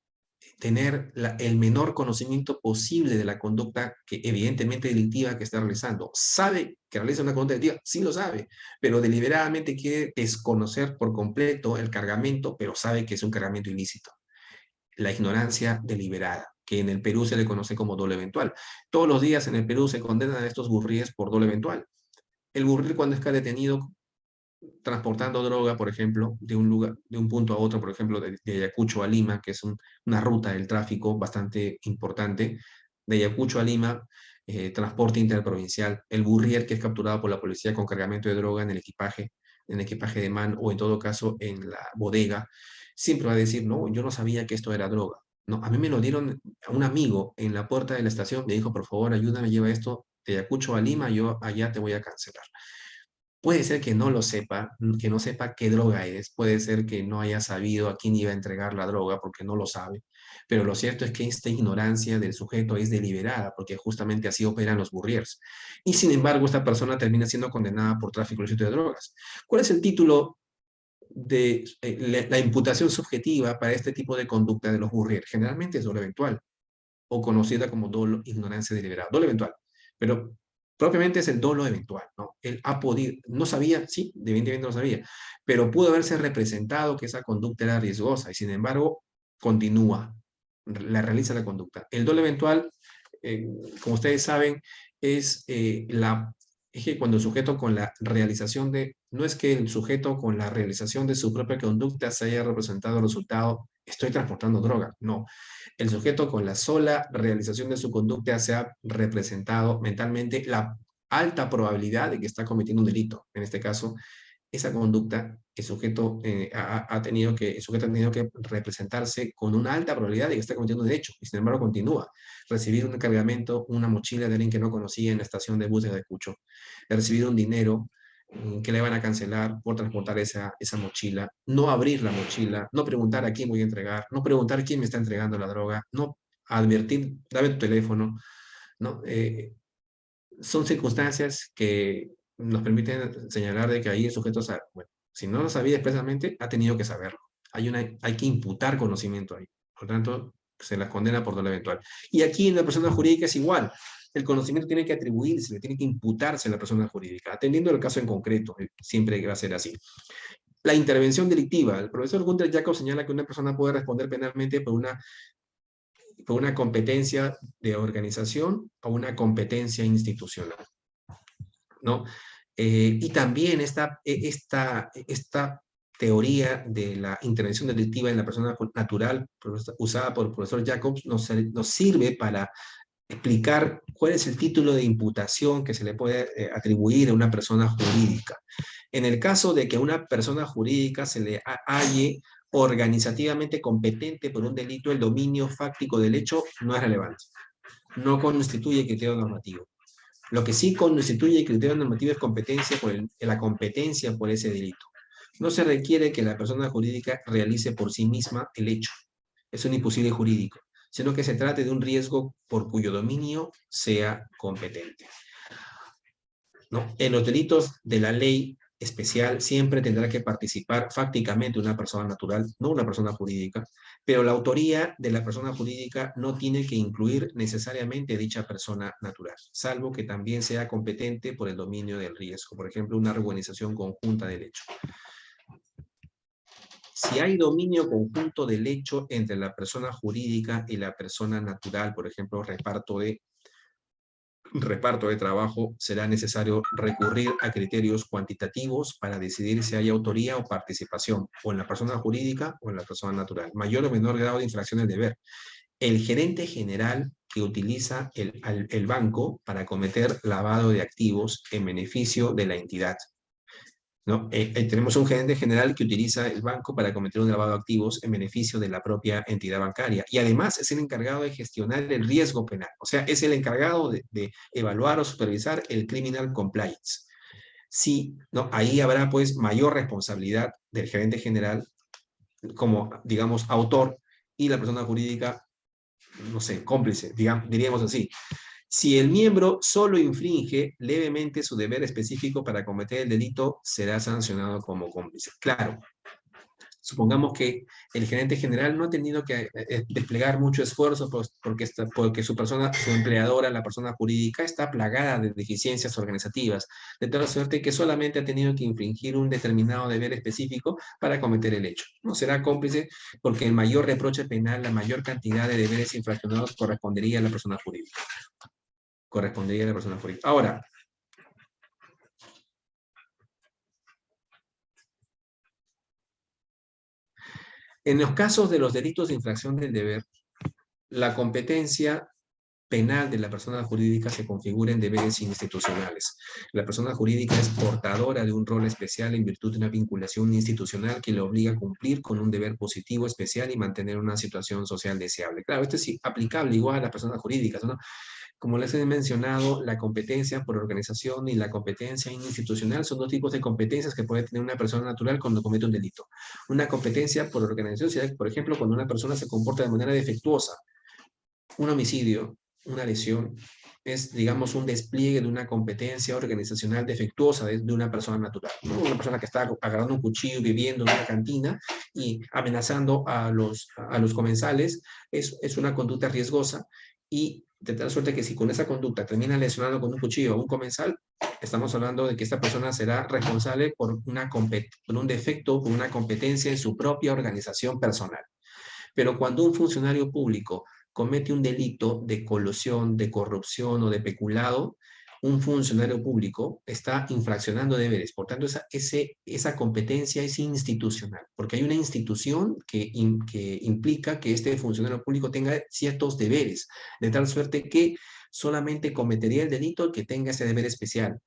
tener el menor conocimiento posible de la conducta que evidentemente delictiva que está realizando. ¿Sabe que realiza una conducta delictiva? Sí lo sabe, pero deliberadamente quiere desconocer por completo el cargamento, pero sabe que es un cargamento ilícito. La ignorancia deliberada, que en el Perú se le conoce como dolo eventual. Todos los días en el Perú se condenan a estos burríes por dolo eventual. El burrier cuando está detenido transportando droga, por ejemplo, de un lugar, de un punto a otro, por ejemplo, de Ayacucho a Lima, que es una ruta del tráfico bastante importante, de Ayacucho a Lima, transporte interprovincial, el burrier que es capturado por la policía con cargamento de droga en el equipaje de mano o en todo caso en la bodega, siempre va a decir, no, yo no sabía que esto era droga. No, a mí me lo dieron a un amigo en la puerta de la estación, me dijo, por favor, ayúdame, lleva esto de Ayacucho a Lima, yo allá te voy a cancelar. Puede ser que no lo sepa, que no sepa qué droga es, puede ser que no haya sabido a quién iba a entregar la droga porque no lo sabe, pero lo cierto es que esta ignorancia del sujeto es deliberada porque justamente así operan los burriers. Y sin embargo, esta persona termina siendo condenada por tráfico ilícito de drogas. ¿Cuál es el título de la imputación subjetiva para este tipo de conducta de los burriers? Generalmente es dolo eventual o conocida como dolo ignorancia deliberada, dolo eventual. Pero propiamente es el dolo eventual, ¿no? Él ha podido, no sabía, sí, evidentemente no sabía, pero pudo haberse representado que esa conducta era riesgosa y sin embargo continúa, la realiza la conducta. El dolo eventual, eh, como ustedes saben, es es que cuando el sujeto con la realización de, no es que el sujeto con la realización de su propia conducta se haya representado el resultado, estoy transportando droga, no. El sujeto con la sola realización de su conducta se ha representado mentalmente la alta probabilidad de que está cometiendo un delito. En este caso, esa conducta, el sujeto ha tenido que representarse con una alta probabilidad de que está cometiendo un hecho, y sin embargo continúa. Recibir un cargamento, una mochila de alguien que no conocía en la estación de buses de Cucho, recibir un dinero que le van a cancelar por transportar esa mochila, no abrir la mochila, no preguntar a quién voy a entregar, no preguntar quién me está entregando la droga, no advertir, dame tu teléfono, ¿no? Son circunstancias que nos permiten señalar de que ahí el sujeto sabe, bueno, si no lo sabía expresamente, ha tenido que saberlo. Hay que imputar conocimiento ahí. Por lo tanto, se las condena por dolo eventual. Y aquí en la persona jurídica es igual. El conocimiento tiene que atribuirse, le tiene que imputarse a la persona jurídica, atendiendo el caso en concreto, siempre va a ser así. La intervención delictiva. El profesor Gunther Jacob señala que una persona puede responder penalmente por una competencia de organización o una competencia institucional, ¿no? Y también esta teoría de la intervención delictiva en la persona natural, usada por el profesor Jacobs, nos sirve para explicar cuál es el título de imputación que se le puede atribuir a una persona jurídica. En el caso de que a una persona jurídica se le halle organizativamente competente por un delito, el dominio fáctico del hecho no es relevante. No constituye criterio normativo. Lo que sí constituye criterio normativo es competencia la competencia por ese delito. No se requiere que la persona jurídica realice por sí misma el hecho. Es un imposible jurídico, sino que se trate de un riesgo por cuyo dominio sea competente, ¿no? En los delitos de la ley especial siempre tendrá que participar fácticamente una persona natural, no una persona jurídica, pero la autoría de la persona jurídica no tiene que incluir necesariamente dicha persona natural, salvo que también sea competente por el dominio del riesgo, por ejemplo, una organización conjunta del hecho. Si hay dominio conjunto del hecho entre la persona jurídica y la persona natural, por ejemplo, reparto de trabajo, será necesario recurrir a criterios cuantitativos para decidir si hay autoría o participación, o en la persona jurídica o en la persona natural. Mayor o menor grado de infracción del deber. El gerente general que utiliza el banco para cometer lavado de activos en beneficio de la entidad, ¿no? Tenemos un gerente general que utiliza el banco para cometer un lavado de activos en beneficio de la propia entidad bancaria. Y además es el encargado de gestionar el riesgo penal. O sea, es el encargado de evaluar o supervisar el criminal compliance. Sí, ¿no? Ahí habrá pues mayor responsabilidad del gerente general como, digamos, autor y la persona jurídica, no sé, cómplice, diríamos así. Si el miembro solo infringe levemente su deber específico para cometer el delito, será sancionado como cómplice. Claro, supongamos que el gerente general no ha tenido que desplegar mucho esfuerzo porque su empleadora, la persona jurídica, está plagada de deficiencias organizativas, de tal suerte que solamente ha tenido que infringir un determinado deber específico para cometer el hecho. No será cómplice porque el mayor reproche penal, la mayor cantidad de deberes infraccionados correspondería a la persona jurídica. Ahora, en los casos de los delitos de infracción del deber, la competencia penal de la persona jurídica se configura en deberes institucionales. La persona jurídica es portadora de un rol especial en virtud de una vinculación institucional que le obliga a cumplir con un deber positivo especial y mantener una situación social deseable. Claro, esto es aplicable igual a las personas jurídicas, ¿no? Como les he mencionado, la competencia por organización y la competencia institucional son dos tipos de competencias que puede tener una persona natural cuando comete un delito. Una competencia por organización sería, por ejemplo, cuando una persona se comporta de manera defectuosa. Un homicidio, una lesión, es, digamos, un despliegue de una competencia organizacional defectuosa de una persona natural, ¿no? Una persona que está agarrando un cuchillo, viviendo en una cantina y amenazando a los comensales, es una conducta riesgosa y de tal suerte que si con esa conducta termina lesionando con un cuchillo a un comensal, estamos hablando de que esta persona será responsable por un defecto, por una competencia en su propia organización personal. Pero cuando un funcionario público comete un delito de colusión, de corrupción o de peculado, un funcionario público está infraccionando deberes. Por tanto, esa competencia es institucional, porque hay una institución que implica que este funcionario público tenga ciertos deberes, de tal suerte que solamente cometería el delito el que tenga ese deber especial,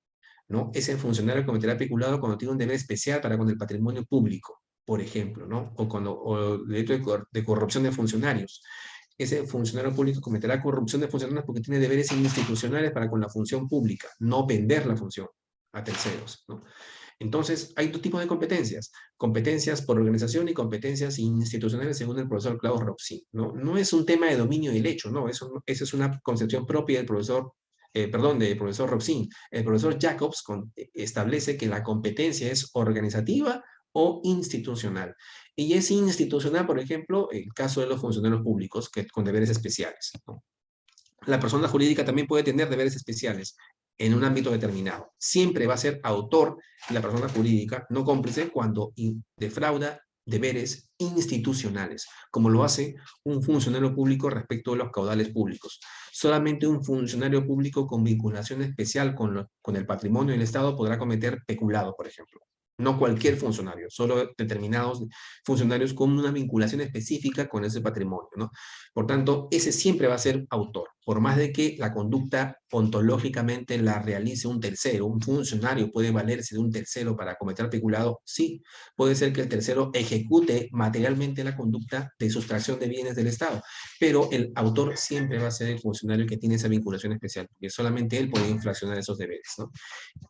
¿no? Ese funcionario cometerá peculado cuando tiene un deber especial para con el patrimonio público, por ejemplo, ¿no? O el delito de corrupción de funcionarios. Ese funcionario público cometerá corrupción de funcionarios porque tiene deberes institucionales para con la función pública, no vender la función a terceros, ¿no? Entonces, hay dos tipos de competencias. Competencias por organización y competencias institucionales según el profesor Klaus Robsing, ¿no? No es un tema de dominio del hecho, ¿no? Esa es una concepción propia del profesor del profesor Robsing. El profesor Jacobs establece que la competencia es organizativa o institucional. Y es institucional, por ejemplo, el caso de los funcionarios públicos con deberes especiales, ¿no? La persona jurídica también puede tener deberes especiales en un ámbito determinado. Siempre va a ser autor la persona jurídica, no cómplice, cuando defrauda deberes institucionales, como lo hace un funcionario público respecto de los caudales públicos. Solamente un funcionario público con vinculación especial con el patrimonio del Estado podrá cometer peculado, por ejemplo. No cualquier funcionario, solo determinados funcionarios con una vinculación específica con ese patrimonio, ¿no? Por tanto, ese siempre va a ser autor. por más de que la conducta ontológicamente la realice un tercero, un funcionario puede valerse de un tercero para cometer peculado, sí, puede ser que el tercero ejecute materialmente la conducta de sustracción de bienes del Estado, pero el autor siempre va a ser el funcionario que tiene esa vinculación especial, porque solamente él puede infraccionar esos deberes, ¿no?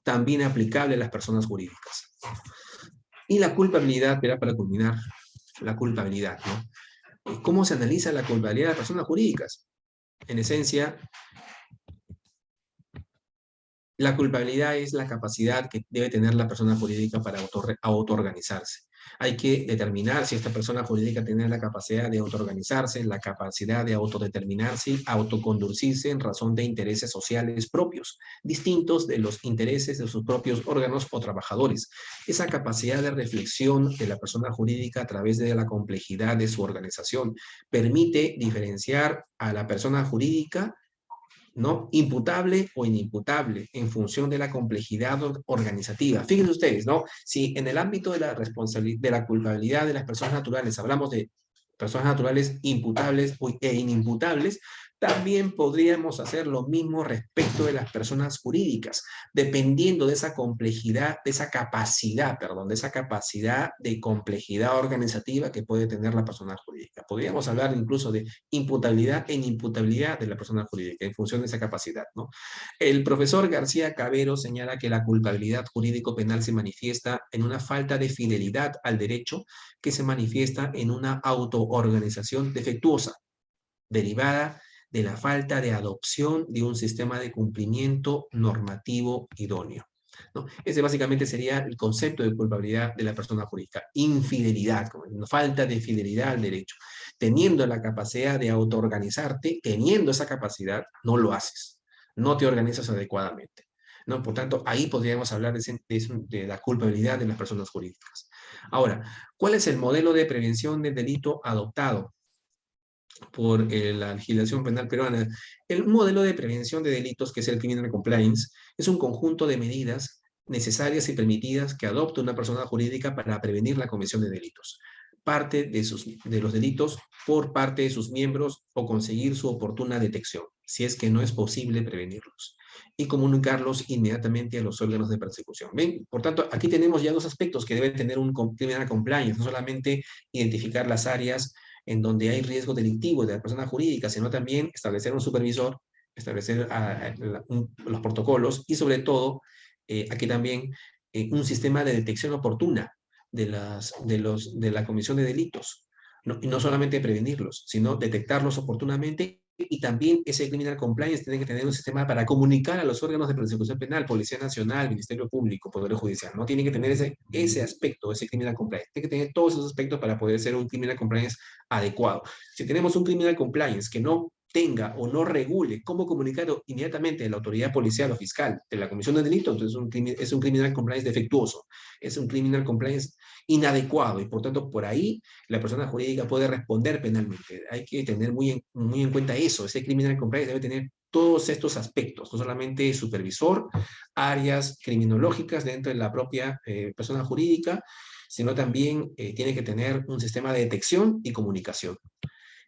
También aplicable a las personas jurídicas. Y la culpabilidad, era para culminar, la culpabilidad, ¿no? ¿Cómo se analiza la culpabilidad de las personas jurídicas? En esencia, la culpabilidad es la capacidad que debe tener la persona jurídica para autoorganizarse. Hay que determinar si esta persona jurídica tiene la capacidad de autoorganizarse, la capacidad de autodeterminarse, autoconducirse en razón de intereses sociales propios, distintos de los intereses de sus propios órganos o trabajadores. Esa capacidad de reflexión de la persona jurídica a través de la complejidad de su organización permite diferenciar a la persona jurídica, ¿no? Imputable o inimputable en función de la complejidad organizativa. Fíjense ustedes, ¿no? Si en el ámbito de la responsabilidad, de la culpabilidad de las personas naturales hablamos de personas naturales imputables e inimputables, también podríamos hacer lo mismo respecto de las personas jurídicas, dependiendo de esa complejidad, de esa capacidad, perdón, de esa capacidad de complejidad organizativa que puede tener la persona jurídica. Podríamos hablar incluso de imputabilidad e inimputabilidad de la persona jurídica en función de esa capacidad, ¿no? El profesor García Cabero señala que la culpabilidad jurídico-penal se manifiesta en una falta de fidelidad al derecho que se manifiesta en una autoorganización defectuosa, derivada de la falta de adopción de un sistema de cumplimiento normativo idóneo, ¿no? Ese básicamente sería el concepto de culpabilidad de la persona jurídica. Infidelidad, falta de fidelidad al derecho. Teniendo la capacidad de autoorganizarte, teniendo esa capacidad, no lo haces. No te organizas adecuadamente, ¿no? Por tanto, ahí podríamos hablar de la culpabilidad de las personas jurídicas. Ahora, ¿cuál es el modelo de prevención del delito adoptado por la legislación penal peruana? El modelo de prevención de delitos, que es el Criminal Compliance, es un conjunto de medidas necesarias y permitidas que adopta una persona jurídica para prevenir la comisión de delitos, parte de los delitos por parte de sus miembros o conseguir su oportuna detección, si es que no es posible prevenirlos, y comunicarlos inmediatamente a los órganos de persecución. ¿Ven? Por tanto, aquí tenemos ya dos aspectos que debe tener un Criminal Compliance, no solamente identificar las áreas en donde hay riesgo delictivo de la persona jurídica, sino también establecer un supervisor, establecer los protocolos y sobre todo, aquí también, un sistema de detección oportuna de la comisión de delitos. ¿No? Y no solamente prevenirlos, sino detectarlos oportunamente, y también ese criminal compliance tiene que tener un sistema para comunicar a los órganos de persecución penal, Policía Nacional, Ministerio Público, Poder Judicial, ¿no? Tiene que tener ese aspecto, ese criminal compliance. Tiene que tener todos esos aspectos para poder ser un criminal compliance adecuado. Si tenemos un criminal compliance que no tenga o no regule cómo comunicar inmediatamente a la autoridad policial o fiscal de la comisión de delito, entonces es un criminal compliance defectuoso, es un criminal compliance inadecuado, y por tanto por ahí la persona jurídica puede responder penalmente. Hay que tener muy en cuenta eso. Ese criminal compliance debe tener todos estos aspectos, no solamente supervisor, áreas criminológicas dentro de la propia persona jurídica, sino también tiene que tener un sistema de detección y comunicación.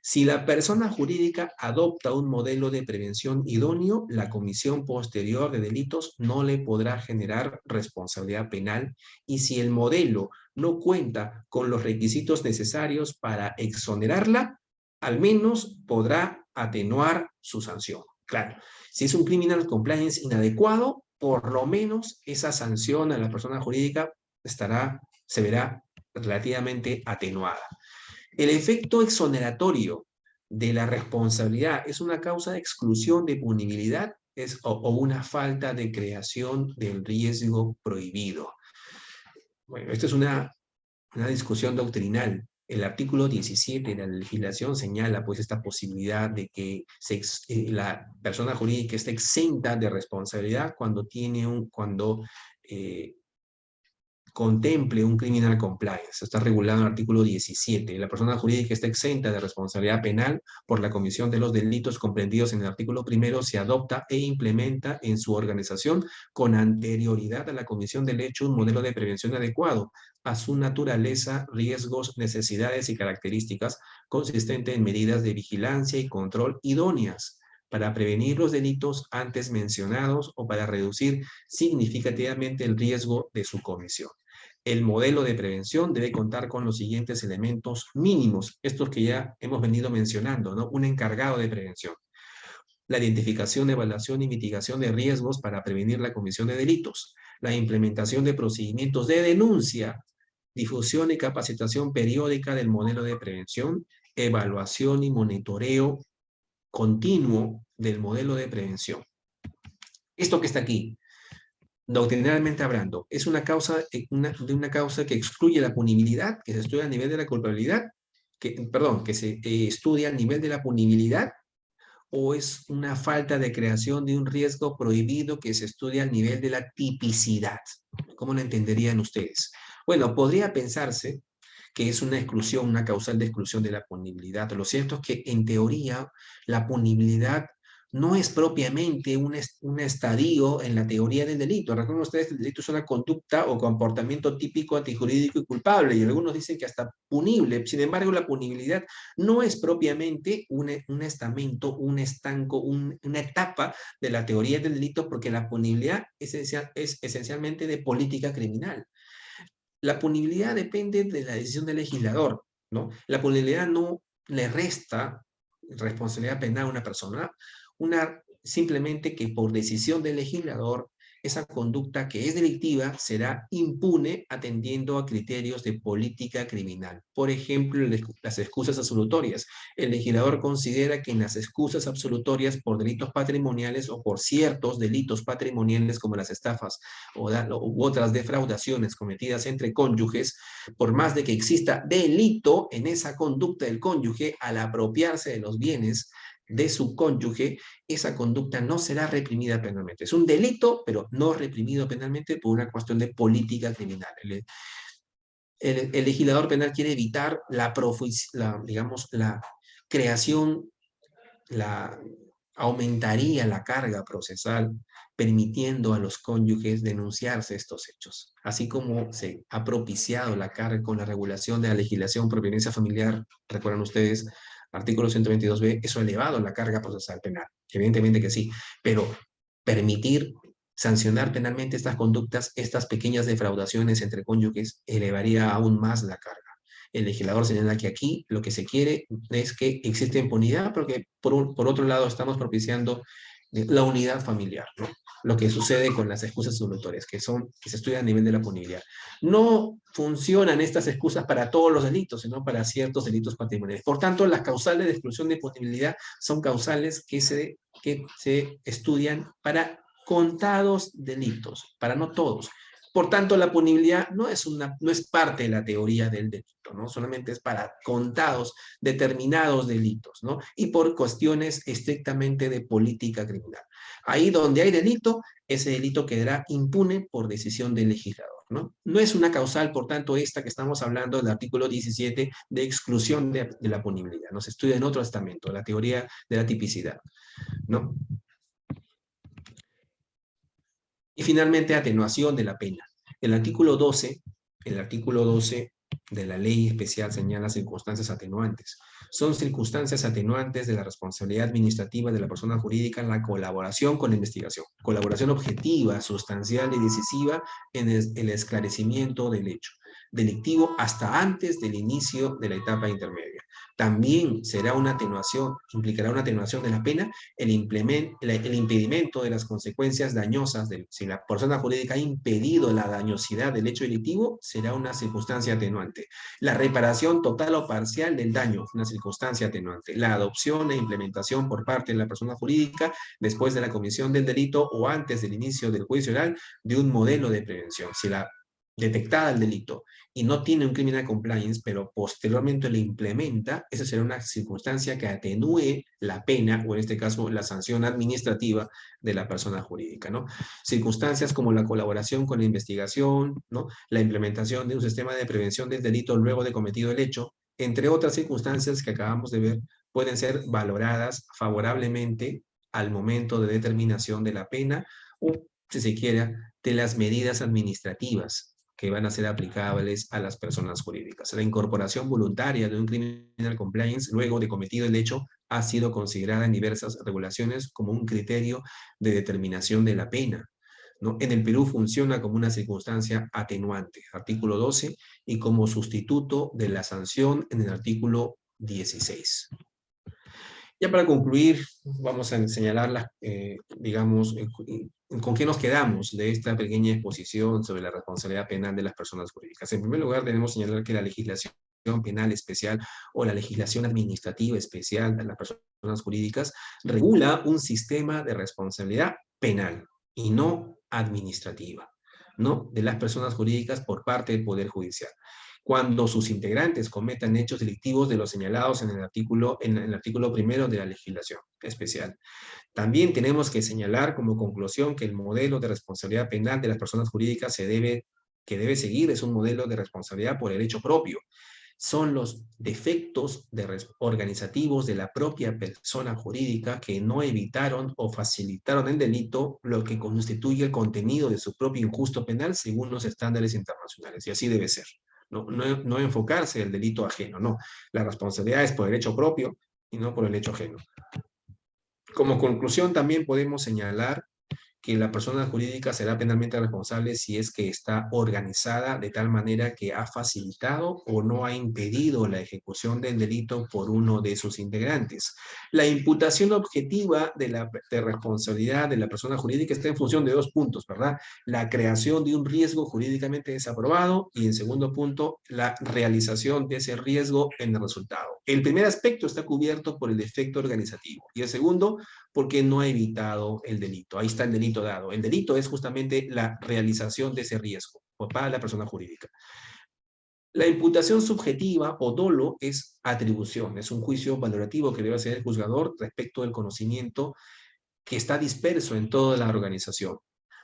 Si la persona jurídica adopta un modelo de prevención idóneo, la comisión posterior de delitos no le podrá generar responsabilidad penal, y si el modelo no cuenta con los requisitos necesarios para exonerarla, al menos podrá atenuar su sanción. Claro, si es un criminal compliance inadecuado, por lo menos esa sanción a la persona jurídica se verá relativamente atenuada. El efecto exoneratorio de la responsabilidad es una causa de exclusión de punibilidad o una falta de creación del riesgo prohibido. Bueno, esto es una discusión doctrinal. El artículo 17 de la legislación señala pues esta posibilidad de que la persona jurídica esté exenta de responsabilidad cuando contemple un criminal compliance. Está regulado en el artículo 17. La persona jurídica está exenta de responsabilidad penal por la comisión de los delitos comprendidos en el artículo 1, se adopta e implementa en su organización con anterioridad a la comisión del hecho un modelo de prevención adecuado a su naturaleza, riesgos, necesidades y características, consistente en medidas de vigilancia y control idóneas para prevenir los delitos antes mencionados o para reducir significativamente el riesgo de su comisión. El modelo de prevención debe contar con los siguientes elementos mínimos, estos que ya hemos venido mencionando, ¿no? Un encargado de prevención, la identificación, evaluación y mitigación de riesgos para prevenir la comisión de delitos, la implementación de procedimientos de denuncia, difusión y capacitación periódica del modelo de prevención, evaluación y monitoreo continuo del modelo de prevención. Esto que está aquí, doctrinalmente hablando, es una causa que excluye la punibilidad, que se estudia a nivel de la culpabilidad, que se estudia a nivel de la punibilidad, o es una falta de creación de un riesgo prohibido que se estudia al nivel de la tipicidad. ¿Cómo lo entenderían ustedes? Bueno, podría pensarse que es una exclusión, una causal de exclusión de la punibilidad. Lo cierto es que en teoría la punibilidad no es propiamente un estadio en la teoría del delito. Recuerden ustedes que el delito es una conducta o comportamiento típico, antijurídico y culpable, y algunos dicen que hasta punible. Sin embargo, la punibilidad no es propiamente un estamento, un estanco, una etapa de la teoría del delito, porque la punibilidad es esencialmente de política criminal. La punibilidad depende de la decisión del legislador, ¿no? La punibilidad no le resta responsabilidad penal a una persona, simplemente que por decisión del legislador, esa conducta que es delictiva será impune atendiendo a criterios de política criminal. Por ejemplo, las excusas absolutorias. El legislador considera que en las excusas absolutorias por delitos patrimoniales o por ciertos delitos patrimoniales como las estafas u otras defraudaciones cometidas entre cónyuges, por más de que exista delito en esa conducta del cónyuge al apropiarse de los bienes de su cónyuge, esa conducta no será reprimida penalmente. Es un delito, pero no reprimido penalmente por una cuestión de política criminal. El legislador penal quiere evitar digamos, la creación, aumentaría la carga procesal, permitiendo a los cónyuges denunciarse estos hechos. Así como se ha propiciado la carga con la regulación de la legislación por violencia familiar, recuerdan ustedes, artículo 122b, eso ha elevado la carga procesal penal. Evidentemente que sí, pero permitir sancionar penalmente estas conductas, estas pequeñas defraudaciones entre cónyuges, elevaría aún más la carga. El legislador señala que aquí lo que se quiere es que exista impunidad, porque por otro lado estamos propiciando la unidad familiar, ¿no? Lo que sucede con las excusas absolutorias, que se estudian a nivel de la punibilidad. No funcionan estas excusas para todos los delitos, sino para ciertos delitos patrimoniales. Por tanto, las causales de exclusión de punibilidad son causales que se estudian para contados delitos, para no todos. Por tanto, la punibilidad no es parte de la teoría del delito, ¿no? Solamente es para contados determinados delitos, ¿no? Y por cuestiones estrictamente de política criminal. Ahí donde hay delito, ese delito quedará impune por decisión del legislador, ¿no? No es una causal, por tanto, esta que estamos hablando del artículo 17 de exclusión de la punibilidad. No se estudia en otro estamento, la teoría de la tipicidad, ¿no? Y finalmente, atenuación de la pena. El artículo 12 de la ley especial señala circunstancias atenuantes. Son circunstancias atenuantes de la responsabilidad administrativa de la persona jurídica en la colaboración con la investigación. Colaboración objetiva, sustancial y decisiva en el esclarecimiento del hecho delictivo hasta antes del inicio de la etapa intermedia. También será una atenuación, implicará una atenuación de la pena el impedimento de las consecuencias dañosas. Si la persona jurídica ha impedido la dañosidad del hecho delictivo, será una circunstancia atenuante. La reparación total o parcial del daño, una circunstancia atenuante. La adopción e implementación por parte de la persona jurídica después de la comisión del delito o antes del inicio del juicio oral de un modelo de prevención. Si la detectada el delito y no tiene un criminal compliance, pero posteriormente lo implementa, esa será una circunstancia que atenúe la pena, o en este caso la sanción administrativa de la persona jurídica, ¿no? Circunstancias como la colaboración con la investigación, ¿no? La implementación de un sistema de prevención del delito luego de cometido el hecho, entre otras circunstancias que acabamos de ver, pueden ser valoradas favorablemente al momento de determinación de la pena o, si se quiere, de las medidas administrativas que van a ser aplicables a las personas jurídicas. La incorporación voluntaria de un criminal compliance luego de cometido el hecho ha sido considerada en diversas regulaciones como un criterio de determinación de la pena, ¿no? En el Perú funciona como una circunstancia atenuante, artículo 12, y como sustituto de la sanción en el artículo 16. Ya para concluir, vamos a señalar, digamos, con qué nos quedamos de esta pequeña exposición sobre la responsabilidad penal de las personas jurídicas. En primer lugar, debemos señalar que la legislación penal especial o la legislación administrativa especial de las personas jurídicas regula un sistema de responsabilidad penal y no administrativa, ¿no? De las personas jurídicas por parte del Poder Judicial, cuando sus integrantes cometan hechos delictivos de los señalados en el artículo primero de la legislación especial. También tenemos que señalar como conclusión que el modelo de responsabilidad penal de las personas jurídicas que debe seguir es un modelo de responsabilidad por el hecho propio. Son los defectos organizativos de la propia persona jurídica que no evitaron o facilitaron el delito, lo que constituye el contenido de su propio injusto penal según los estándares internacionales. Y así debe ser. No enfocarse en el delito ajeno, no. La responsabilidad es por el hecho propio y no por el hecho ajeno. Como conclusión, también podemos señalar que la persona jurídica será penalmente responsable si es que está organizada de tal manera que ha facilitado o no ha impedido la ejecución del delito por uno de sus integrantes. La imputación objetiva de responsabilidad de la persona jurídica está en función de dos puntos, ¿verdad? La creación de un riesgo jurídicamente desaprobado y, en segundo punto, la realización de ese riesgo en el resultado. El primer aspecto está cubierto por el defecto organizativo y el segundo porque no ha evitado el delito. Ahí está el delito dado. El delito es justamente la realización de ese riesgo para la persona jurídica. La imputación subjetiva o dolo es atribución, es un juicio valorativo que debe hacer el juzgador respecto del conocimiento que está disperso en toda la organización.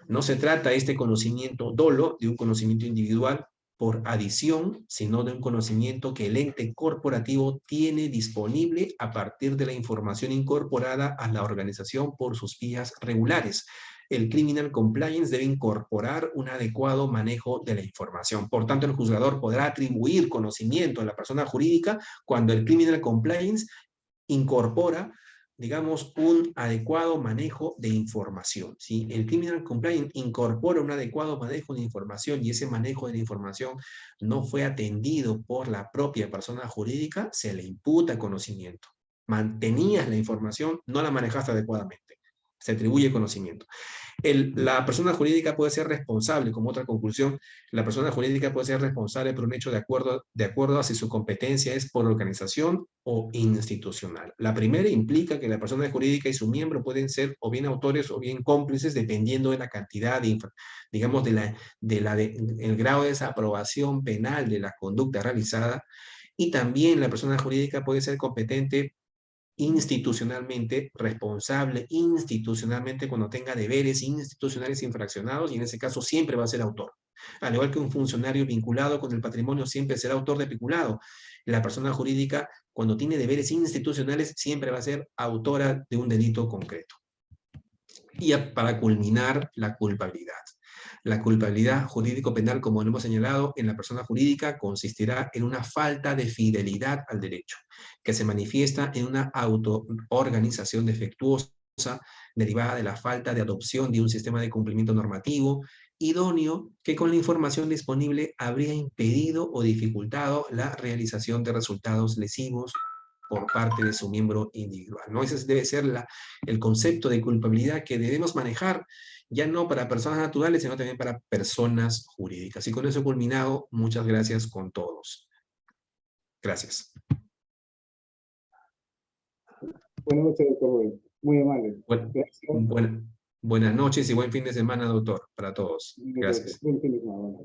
No se trata este conocimiento dolo de un conocimiento individual por adición, sino de un conocimiento que el ente corporativo tiene disponible a partir de la información incorporada a la organización por sus vías regulares. El criminal compliance debe incorporar un adecuado manejo de la información. Por tanto, el juzgador podrá atribuir conocimiento a la persona jurídica cuando el criminal compliance incorpora, digamos, un adecuado manejo de información, ¿sí? El criminal compliance incorpora un adecuado manejo de información y ese manejo de la información no fue atendido por la propia persona jurídica, se le imputa conocimiento. Mantenías la información, no la manejaste adecuadamente. Se atribuye conocimiento. La persona jurídica puede ser responsable, como otra conclusión, la persona jurídica puede ser responsable por un hecho de acuerdo a si su competencia es por organización o institucional. La primera implica que la persona jurídica y su miembro pueden ser o bien autores o bien cómplices dependiendo de la cantidad, digamos, el grado de desaprobación penal de la conducta realizada, y también la persona jurídica puede ser competente institucionalmente, responsable institucionalmente cuando tenga deberes institucionales infraccionados, y en ese caso siempre va a ser autor. Al igual que un funcionario vinculado con el patrimonio siempre será autor de peculado, la persona jurídica cuando tiene deberes institucionales siempre va a ser autora de un delito concreto. Y para culminar, la culpabilidad. La culpabilidad jurídico-penal, como lo hemos señalado, en la persona jurídica consistirá en una falta de fidelidad al derecho, que se manifiesta en una autoorganización defectuosa derivada de la falta de adopción de un sistema de cumplimiento normativo idóneo que con la información disponible habría impedido o dificultado la realización de resultados lesivos por parte de su miembro individual, ¿no? Ese debe ser el concepto de culpabilidad que debemos manejar, ya no para personas naturales, sino también para personas jurídicas. Y con eso he culminado. Muchas gracias con todos. Gracias. Buenas noches, doctor. Muy amable. Buenas noches y buen fin de semana, doctor, para todos. Gracias. Buen fin de semana.